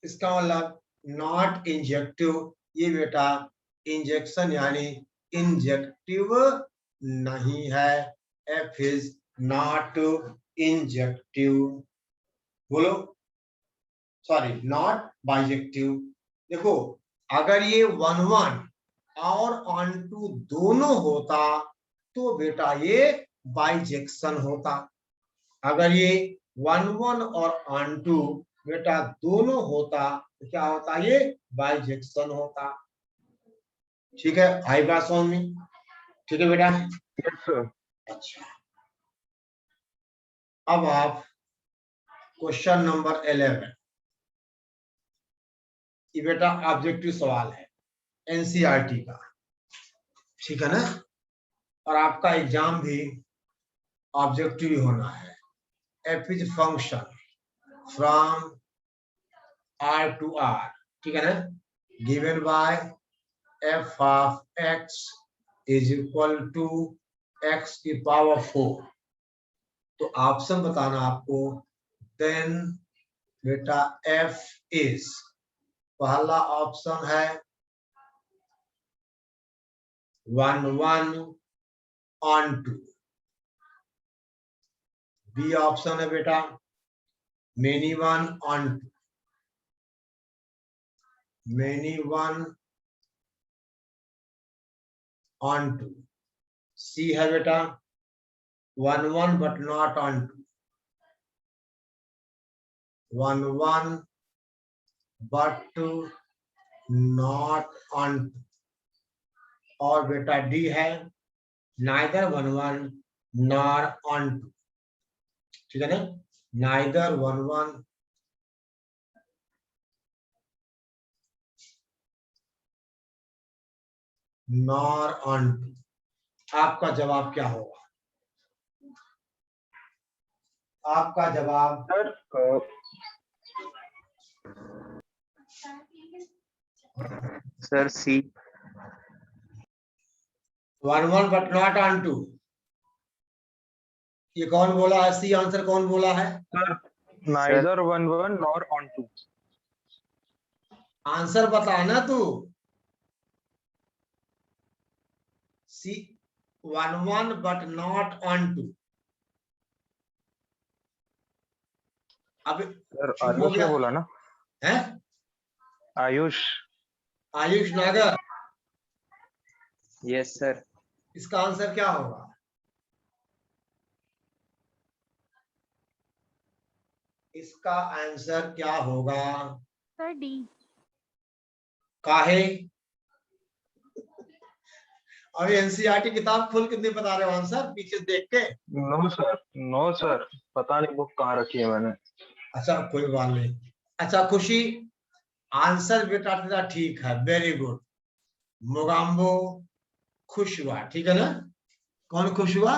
इसका मतलब नॉट इंजेक्टिव, ये बेटा इंजेक्शन यानी इंजेक्टिव नहीं है। एफ इज नॉट इंजेक्टिव, बोलो, सॉरी नॉट बाइजेक्टिव। देखो अगर ये 1 1 और ऑन टू दोनों होता तो बेटा ये बाइजेक्शन होता। अगर ये 1 1 और ऑन टू बेटा दोनों होता तो क्या होता, ये बाइजेक्शन होता। ठीक है, आई बात समझ में? ठीक है बेटा। Yes, sir. अच्छा, अब आप क्वेश्चन नंबर 11, ये बेटा ऑब्जेक्टिव सवाल है एनसीईआरटी का, ठीक है ना, और आपका एग्जाम भी ऑब्जेक्टिव ही होना है। F is function from R to R, ठीक है ना, given by F of X is equal to X की पावर 4। तो ऑप्शन बताना आपको। देन बेटा एफ इज, पहला ऑप्शन है 1 1 ऑन टू, बी ऑप्शन है बेटा many 1 onto, many 1 onto, C है बेटा 1 1 but not onto, 1 1 but not onto, और बेटा डी है नाइदर 1 1 नॉर ऑन टू, ठीक है ना, नाइदर 1 1 नॉर ऑन टू। आपका जवाब क्या होगा? आपका जवाब sir C. 1 1 but not onto, ये कौन बोला है? सी आंसर कौन बोला है? Neither 1 1 nor onto. Answer बता ना तू। C 1 1 but not onto. अब सर हो आयुष ने गया बोला ना। है, आयुष। आयुष नागर। Yes sir. इसका आंसर क्या होगा? इसका आंसर क्या होगा? Sir D. काहे? अभी एनसीईआरटी किताब खोल के नहीं बता रहे हो आंसर, पीछे देख के? नो सर, नो सर, पता नहीं बुक कहाँ रखी है मैंने। अच्छा कोई बात नहीं। अच्छा खुशी, आंसर बेटा तेरा ठीक है, वेरी गुड। मोगाम्बो खुश हुआ, ठीक है ना? कौन खुश हुआ?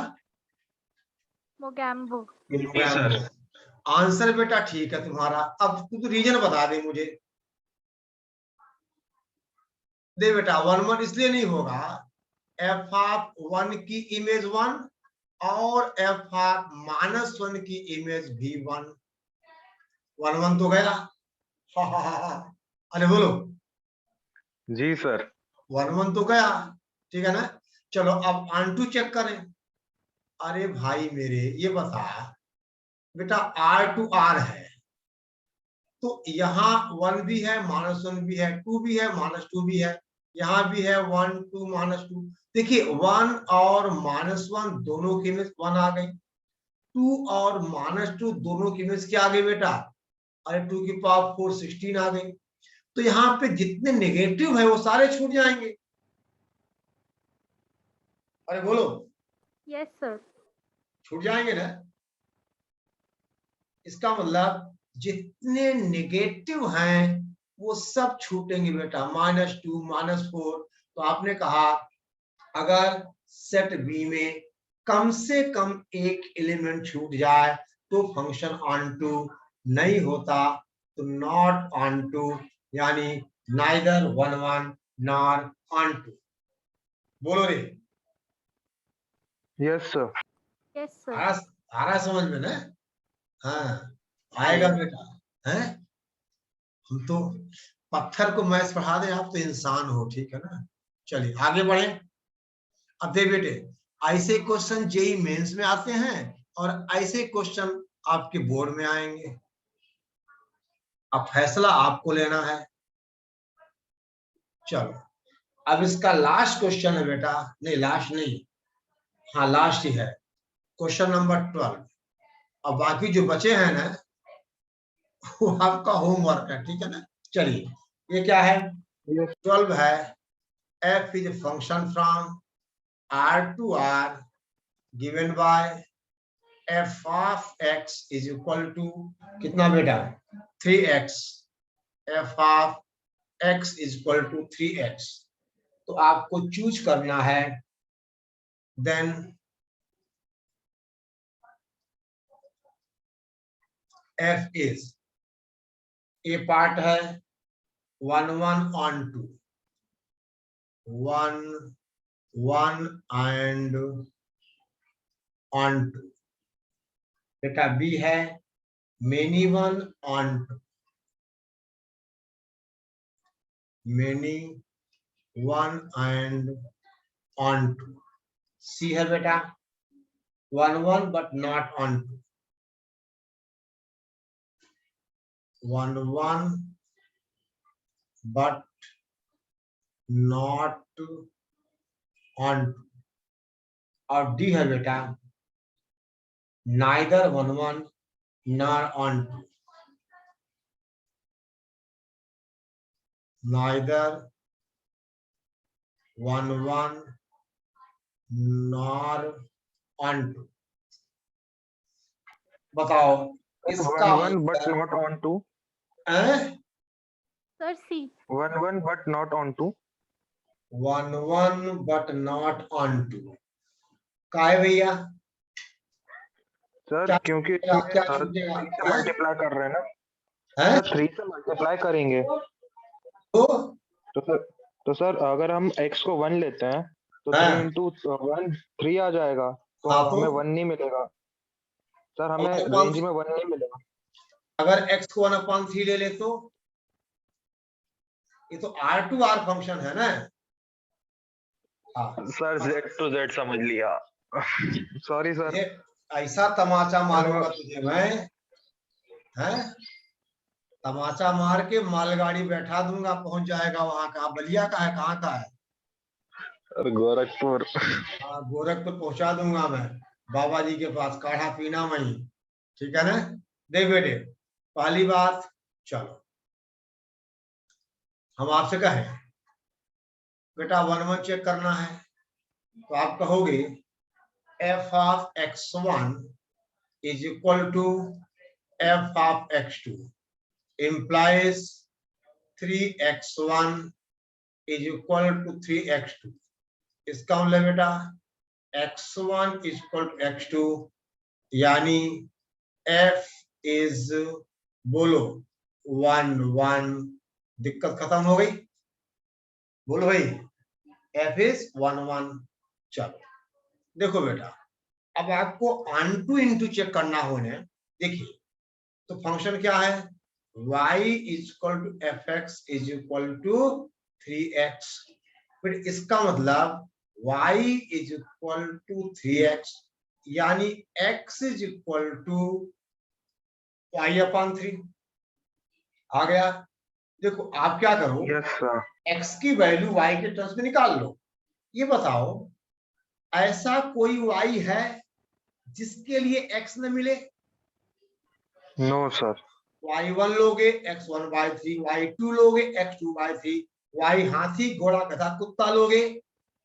मोगैम्बो। मोगैम्बो। आंसर बेटा ठीक है तुम्हारा। अब तू तो रीजन बता दे मुझे। दे बेटा 1 1 इसलिए नहीं होगा, एफ ऑफ 1 की इमेज 1 और एफ ऑफ -1 की इमेज भी 1। 1 1 तो गया। अरे बोलो। जी सर। 1 1 तो गया, ठीक है ना। चलो अब ऑन टू चेक करें। अरे भाई मेरे, ये बता बेटा आर टू आर है, तो यहाँ 1 भी है, -1 भी है, 2 भी है, -2 भी है, यहाँ भी है 1 2 -2। देखिए 1 और -1 दोनों की इमेज 1 आ गई, 2 और -2 दोनों की इमेज क्या आ गई बेटा, अरे 2 की पावर 4 16 आ गई। तो यहाँ पे जितने नेगेटिव है वो सारे छूट जाएंगे। अरे बोलो, यस सर। छूट जाएंगे ना। इसका मतलब जितने नेगेटिव हैं वो सब छूटेंगे बेटा, -2 -4। तो आपने कहा अगर सेट बी में कम से कम एक एलिमेंट छूट जाए तो फंक्शन ऑन टू नहीं होता, तो नॉट ऑन टू, यानी नाइदर 1 1 नॉर ऑन टू। बोलो रे, यस सर। Yes sir. आ रहा समझ में ना। हाँ आएगा बेटा, है। हम तो पत्थर को मैथ्स पढ़ा दे, आप तो इंसान हो, ठीक है ना। चलिए आगे बढ़े। अब दे बेटे, ऐसे क्वेश्चन जेई मेंस में आते हैं और ऐसे क्वेश्चन आपके बोर्ड में आएंगे। अब फैसला आपको लेना है। चलो अब इसका लास्ट क्वेश्चन है बेटा, नहीं लास्ट नहीं, हाँ लास्ट ही है, क्वेश्चन नंबर 12। अब बाकी जो बचे हैं ना वो आपका होमवर्क है, ठीक है ना। चलिए ये क्या है, यस 12 है, f is a function from R to R given by f of x is equal to कितना बेटा 3x, f of x is equal to 3x। तो आपको चूज करना है, then f is a part है 1 1 on 2, 1 1 and on 2। बेटा b है many 1 on 2, many 1 and on 2। C है बेटा 1 1 but not on 2, 1 1 but not on 2। और D है बेटा neither 1 1 nor on 2, neither 1 1 nor on 2। बताओ इसका 1 1 but not on 2, sir C. 1 1 but not on 2। 1 1 but not on 2 का है भैया, सर क्या क्योंकि क्या इसमें छूटेगा 3 से मल्टीप्लाई कर रहे हैं ना, है? सर 3 से मल्टीप्लाई करेंगे तो तो सर अगर हम x को 1 लेते हैं तो हाँ 3 into 1 3 आ जाएगा, तो हाँ, हमें तो 1 नहीं मिलेगा सर, हमें 1/3 रेंज में 1 नहीं मिलेगा। अगर x को 1/3 ले ले तो ये तो R2R फंक्शन है ना। हाँ सर z to z समझ लिया। Sorry sir. ये ऐसा तमाचा चलो मारूंगा तुझे मैं, है तमाचा मार के मालगाड़ी बैठा दूंगा, पहुंच जाएगा वहां का। बलिया का है, कहाँ का है? सर गोरखपुर। हाँ गोरखपुर पहुंचा दूंगा मैं, बाबा जी के पास काढ़ा पीना वहीं, ठीक है ना। देख बेटे पहली बात, चलो हम आपसे कहें बेटा 1 1 चेक करना है, तो आप कहोगे f of x1 is equal to f of x2 implies 3x1 is equal to 3x2। इसका मतलब बेटा x1 is equal to x2, यानी f is बोलो 1 1। दिक्कत खत्म हो गई, बोलो भाई f is 1 1। चलो देखो बेटा, अब आपको ऑन टू इंटू चेक करना होने, देखिए तो फंक्शन क्या है, y is equal to F x is equal to 3x। फिर इसका मतलब y is equal to 3x, यानी x is equal to y/3 आ गया। देखो आप क्या करो, यस सर। x की वैल्यू y के टर्म्स में निकाल लो। ये बताओ ऐसा कोई y है जिसके लिए x न मिले? No sir. y1 लोगे x1/3, y2 लोगे x2/3, y हाथी घोड़ा गधा कुत्ता लोगे,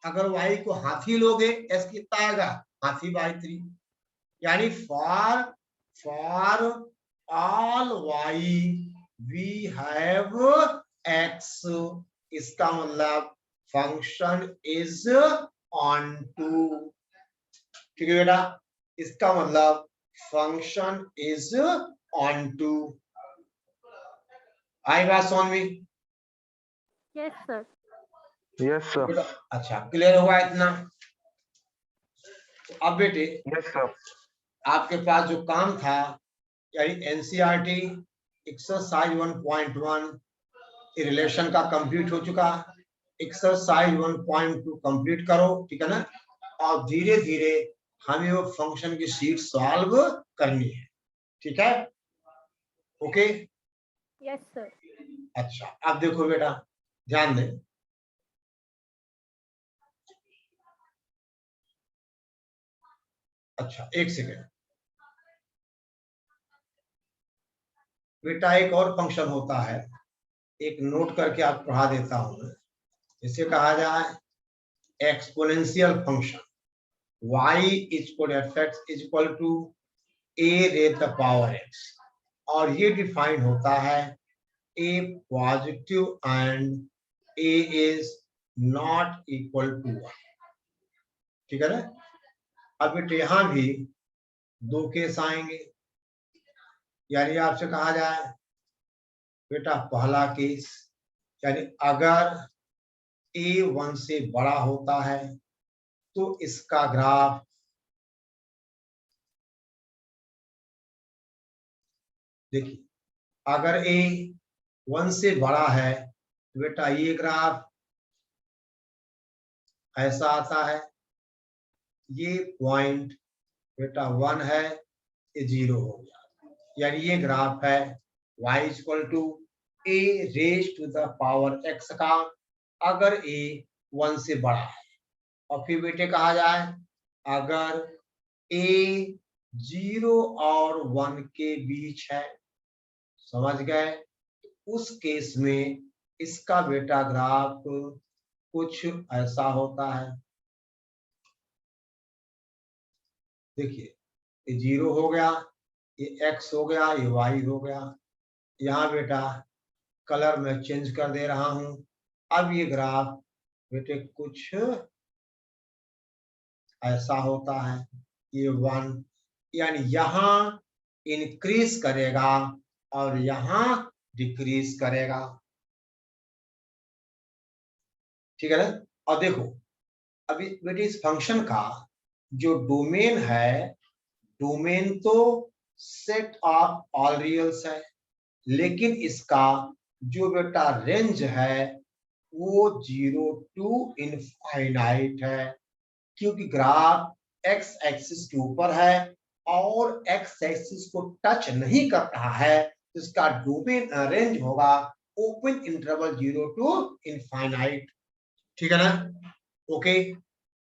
अगर y को हाथी लोगे s कितना आएगा? हाथी/3। यानी for all y we have x, इसका मतलब फंक्शन इज ऑन टू। ठीक है बेटा, इसका मतलब फंक्शन इज ऑन टू। आई बात समझ में? Yes, sir. Yes sir. अच्छा क्लियर हुआ इतना? तो अब बेटे यस सर। आपके पास जो काम था यानी एनसीईआरटी एक्सरसाइज 1.1 रिलेशन का कंप्लीट हो चुका। एक्सरसाइज 1.2 कंप्लीट करो, ठीक है ना? और धीरे धीरे हमें वो फंक्शन की शीट सॉल्व करनी है, ठीक है? ओके। Yes, sir. अच्छा अब देखो बेटा ध्यान दें, अच्छा एक सेकेंड बेटा, एक और फंक्शन होता है, एक नोट करके आप पढ़ा देता हूं। इसे कहा जाए exponential function, y equal fx equal to a raise the power x, और ये डिफाइन होता है a positive and a is not equal to 1, ठीक है ना? अब बेटे यहां भी दो केस आएंगे, यानी आपसे कहा जाए बेटा पहला केस, यानी अगर a 1 से बड़ा होता है तो इसका ग्राफ देखिए, अगर a 1 से बड़ा है तो बेटा ये ग्राफ ऐसा आता है, ये पॉइंट बेटा 1 है, ये 0 हो गया, यानी ये ग्राफ है y equal to a raise to the power x का, अगर a 1 से बड़ा है। और फिर बेटे कहा जाए अगर a 0 और 1 के बीच है, समझ गए? उस केस में इसका बेटा ग्राफ कुछ ऐसा होता है, देखिए ये 0 हो गया, ये x हो गया, ये y हो गया। यहाँ बेटा कलर में चेंज कर दे रहा हूं, अब ये ग्राफ बेटे कुछ ऐसा होता है, ये 1, यानी यहां इंक्रीज करेगा और यहां डिक्रीज करेगा, ठीक है ना? और देखो अभी बेटे इस फंक्शन का जो डोमेन है, डोमेन तो सेट ऑफ ऑल रियल्स है, लेकिन इसका जो बेटा रेंज है वो 0 टू इनफाइनाइट है, क्योंकि ग्राफ एक्स एक्सिस के ऊपर है और एक्स एक्सिस को टच नहीं कर रहा है, तो इसका डोमेन रेंज होगा ओपन इंटरवल 0 टू इनफाइनाइट, ठीक है ना? ओके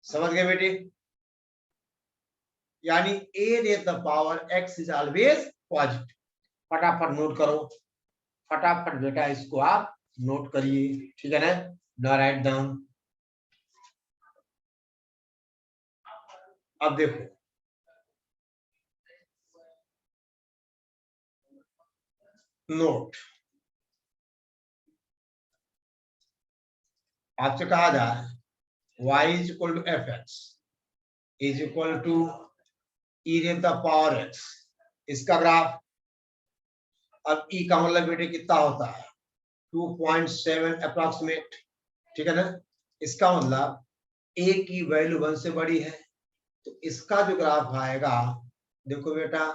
समझ गए बेटे? यानी a raise the power x is always positive. फटाफट नोट करो, फटाफट बेटा इसको आप नोट करिए, ठीक है ना? ना राइट डाउन। अब देखो नोट, आपसे कहा जाए y is equal to F x is equal to E raise the power x, इसका ग्राफ, अब e का मतलब बेटे कितना होता है 2.7 अप्रोक्सीमेट, ठीक है ना? इसका मतलब a की वैल्यू 1 से बड़ी है, तो इसका जो ग्राफ आएगा देखो बेटा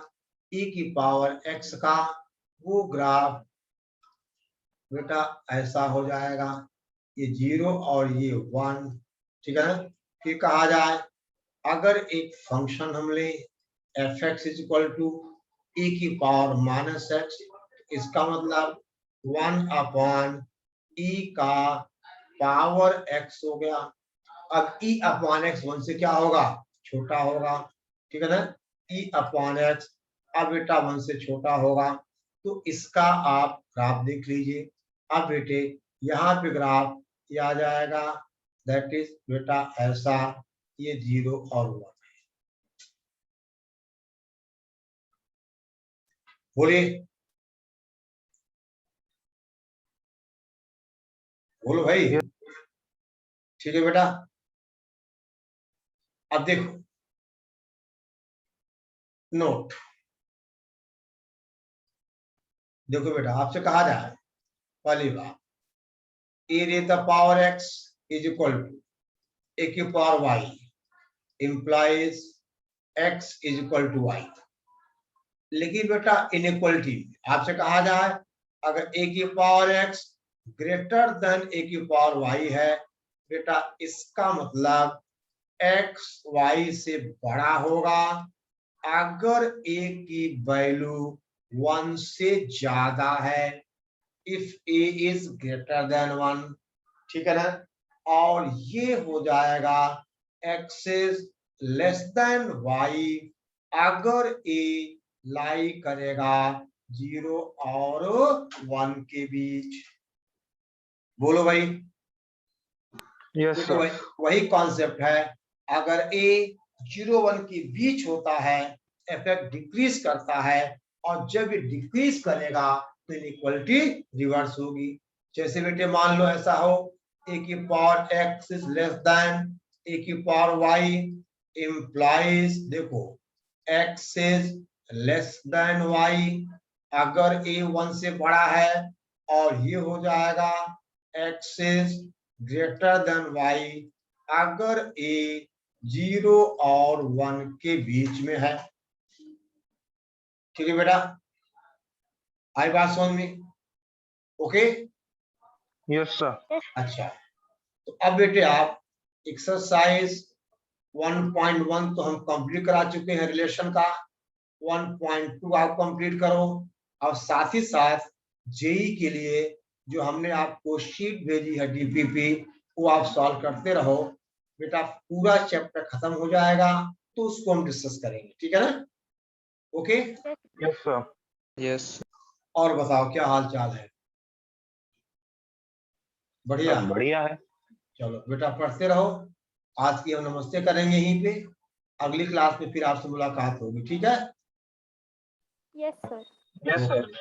e की पावर x का वो ग्राफ बेटा ऐसा हो जाएगा, ये 0 और ये 1, ठीक है ना? फिर कहा जाए अगर एक फंक्शन हम ले f x is equal to e की पावर -x, इसका मतलब 1/e का पावर x हो गया। अब e/x 1 से क्या होगा, छोटा होगा, ठीक है ना। e/x अब बेटा 1 से छोटा होगा, तो इसका आप ग्राफ देख लीजिए। अब बेटे यहाँ पे ग्राफ ये आ जाएगा, दैट इज बेटा ऐसा, ये 0 और 1 है। बोलिए, बोलो भाई। ठीक है बेटा, अब देखो नोट, देखो बेटा आपसे कहा जाए पहली बात, e raised the power x is equal to a की power y implies x is equal to y। लेकिन बेटा इनइक्वलिटी आपसे कहा जाए अगर a की power x greater than a की पावर y है, बेटा इसका मतलब x y से बड़ा होगा अगर a की वैल्यू 1 से ज्यादा है, if a is greater than 1, ठीक है ना। और ये हो जाएगा x is less than y अगर a लाई करेगा 0 और 1 के बीच। बोलो भाई। यस तो सर। वही कॉन्सेप्ट है, अगर a 0-1 के बीच होता है इफेक्ट डिक्रीज करता है, और जब ये डिक्रीज करेगा तो इनइक्वालिटी रिवर्स होगी। जैसे बेटे मान लो ऐसा हो a की power x is less than a की पावर y इम्प्लाइज, देखो x is less than y अगर a 1 से बड़ा है, और ये हो जाएगा x is greater than y अगर a 0 और 1 के बीच में है। ठीक है बेटा, आई बात समझ में? Okay yes sir. अच्छा, तो अब बेटे आप एक्सरसाइज 1.1 तो हम कंप्लीट करा चुके हैं रिलेशन का, 1.2 आप कंप्लीट करो, और साथ ही साथ जेई के लिए जो हमने आपको शीट भेजी है डीपीपी, वो आप सॉल्व करते रहो बेटा, पूरा चैप्टर खत्म हो जाएगा तो उसको हम डिस्कस करेंगे, ठीक है ना। Okay yes sir. यस और बताओ क्या हाल चाल है? बढ़िया, सब बढ़िया है। चलो बेटा पढ़ते रहो। आज की हम नमस्ते करेंगे यहीं पे, अगली क्लास में फिर आपसे मुलाकात होगी, ठीक है। Yes, sir. Yes sir.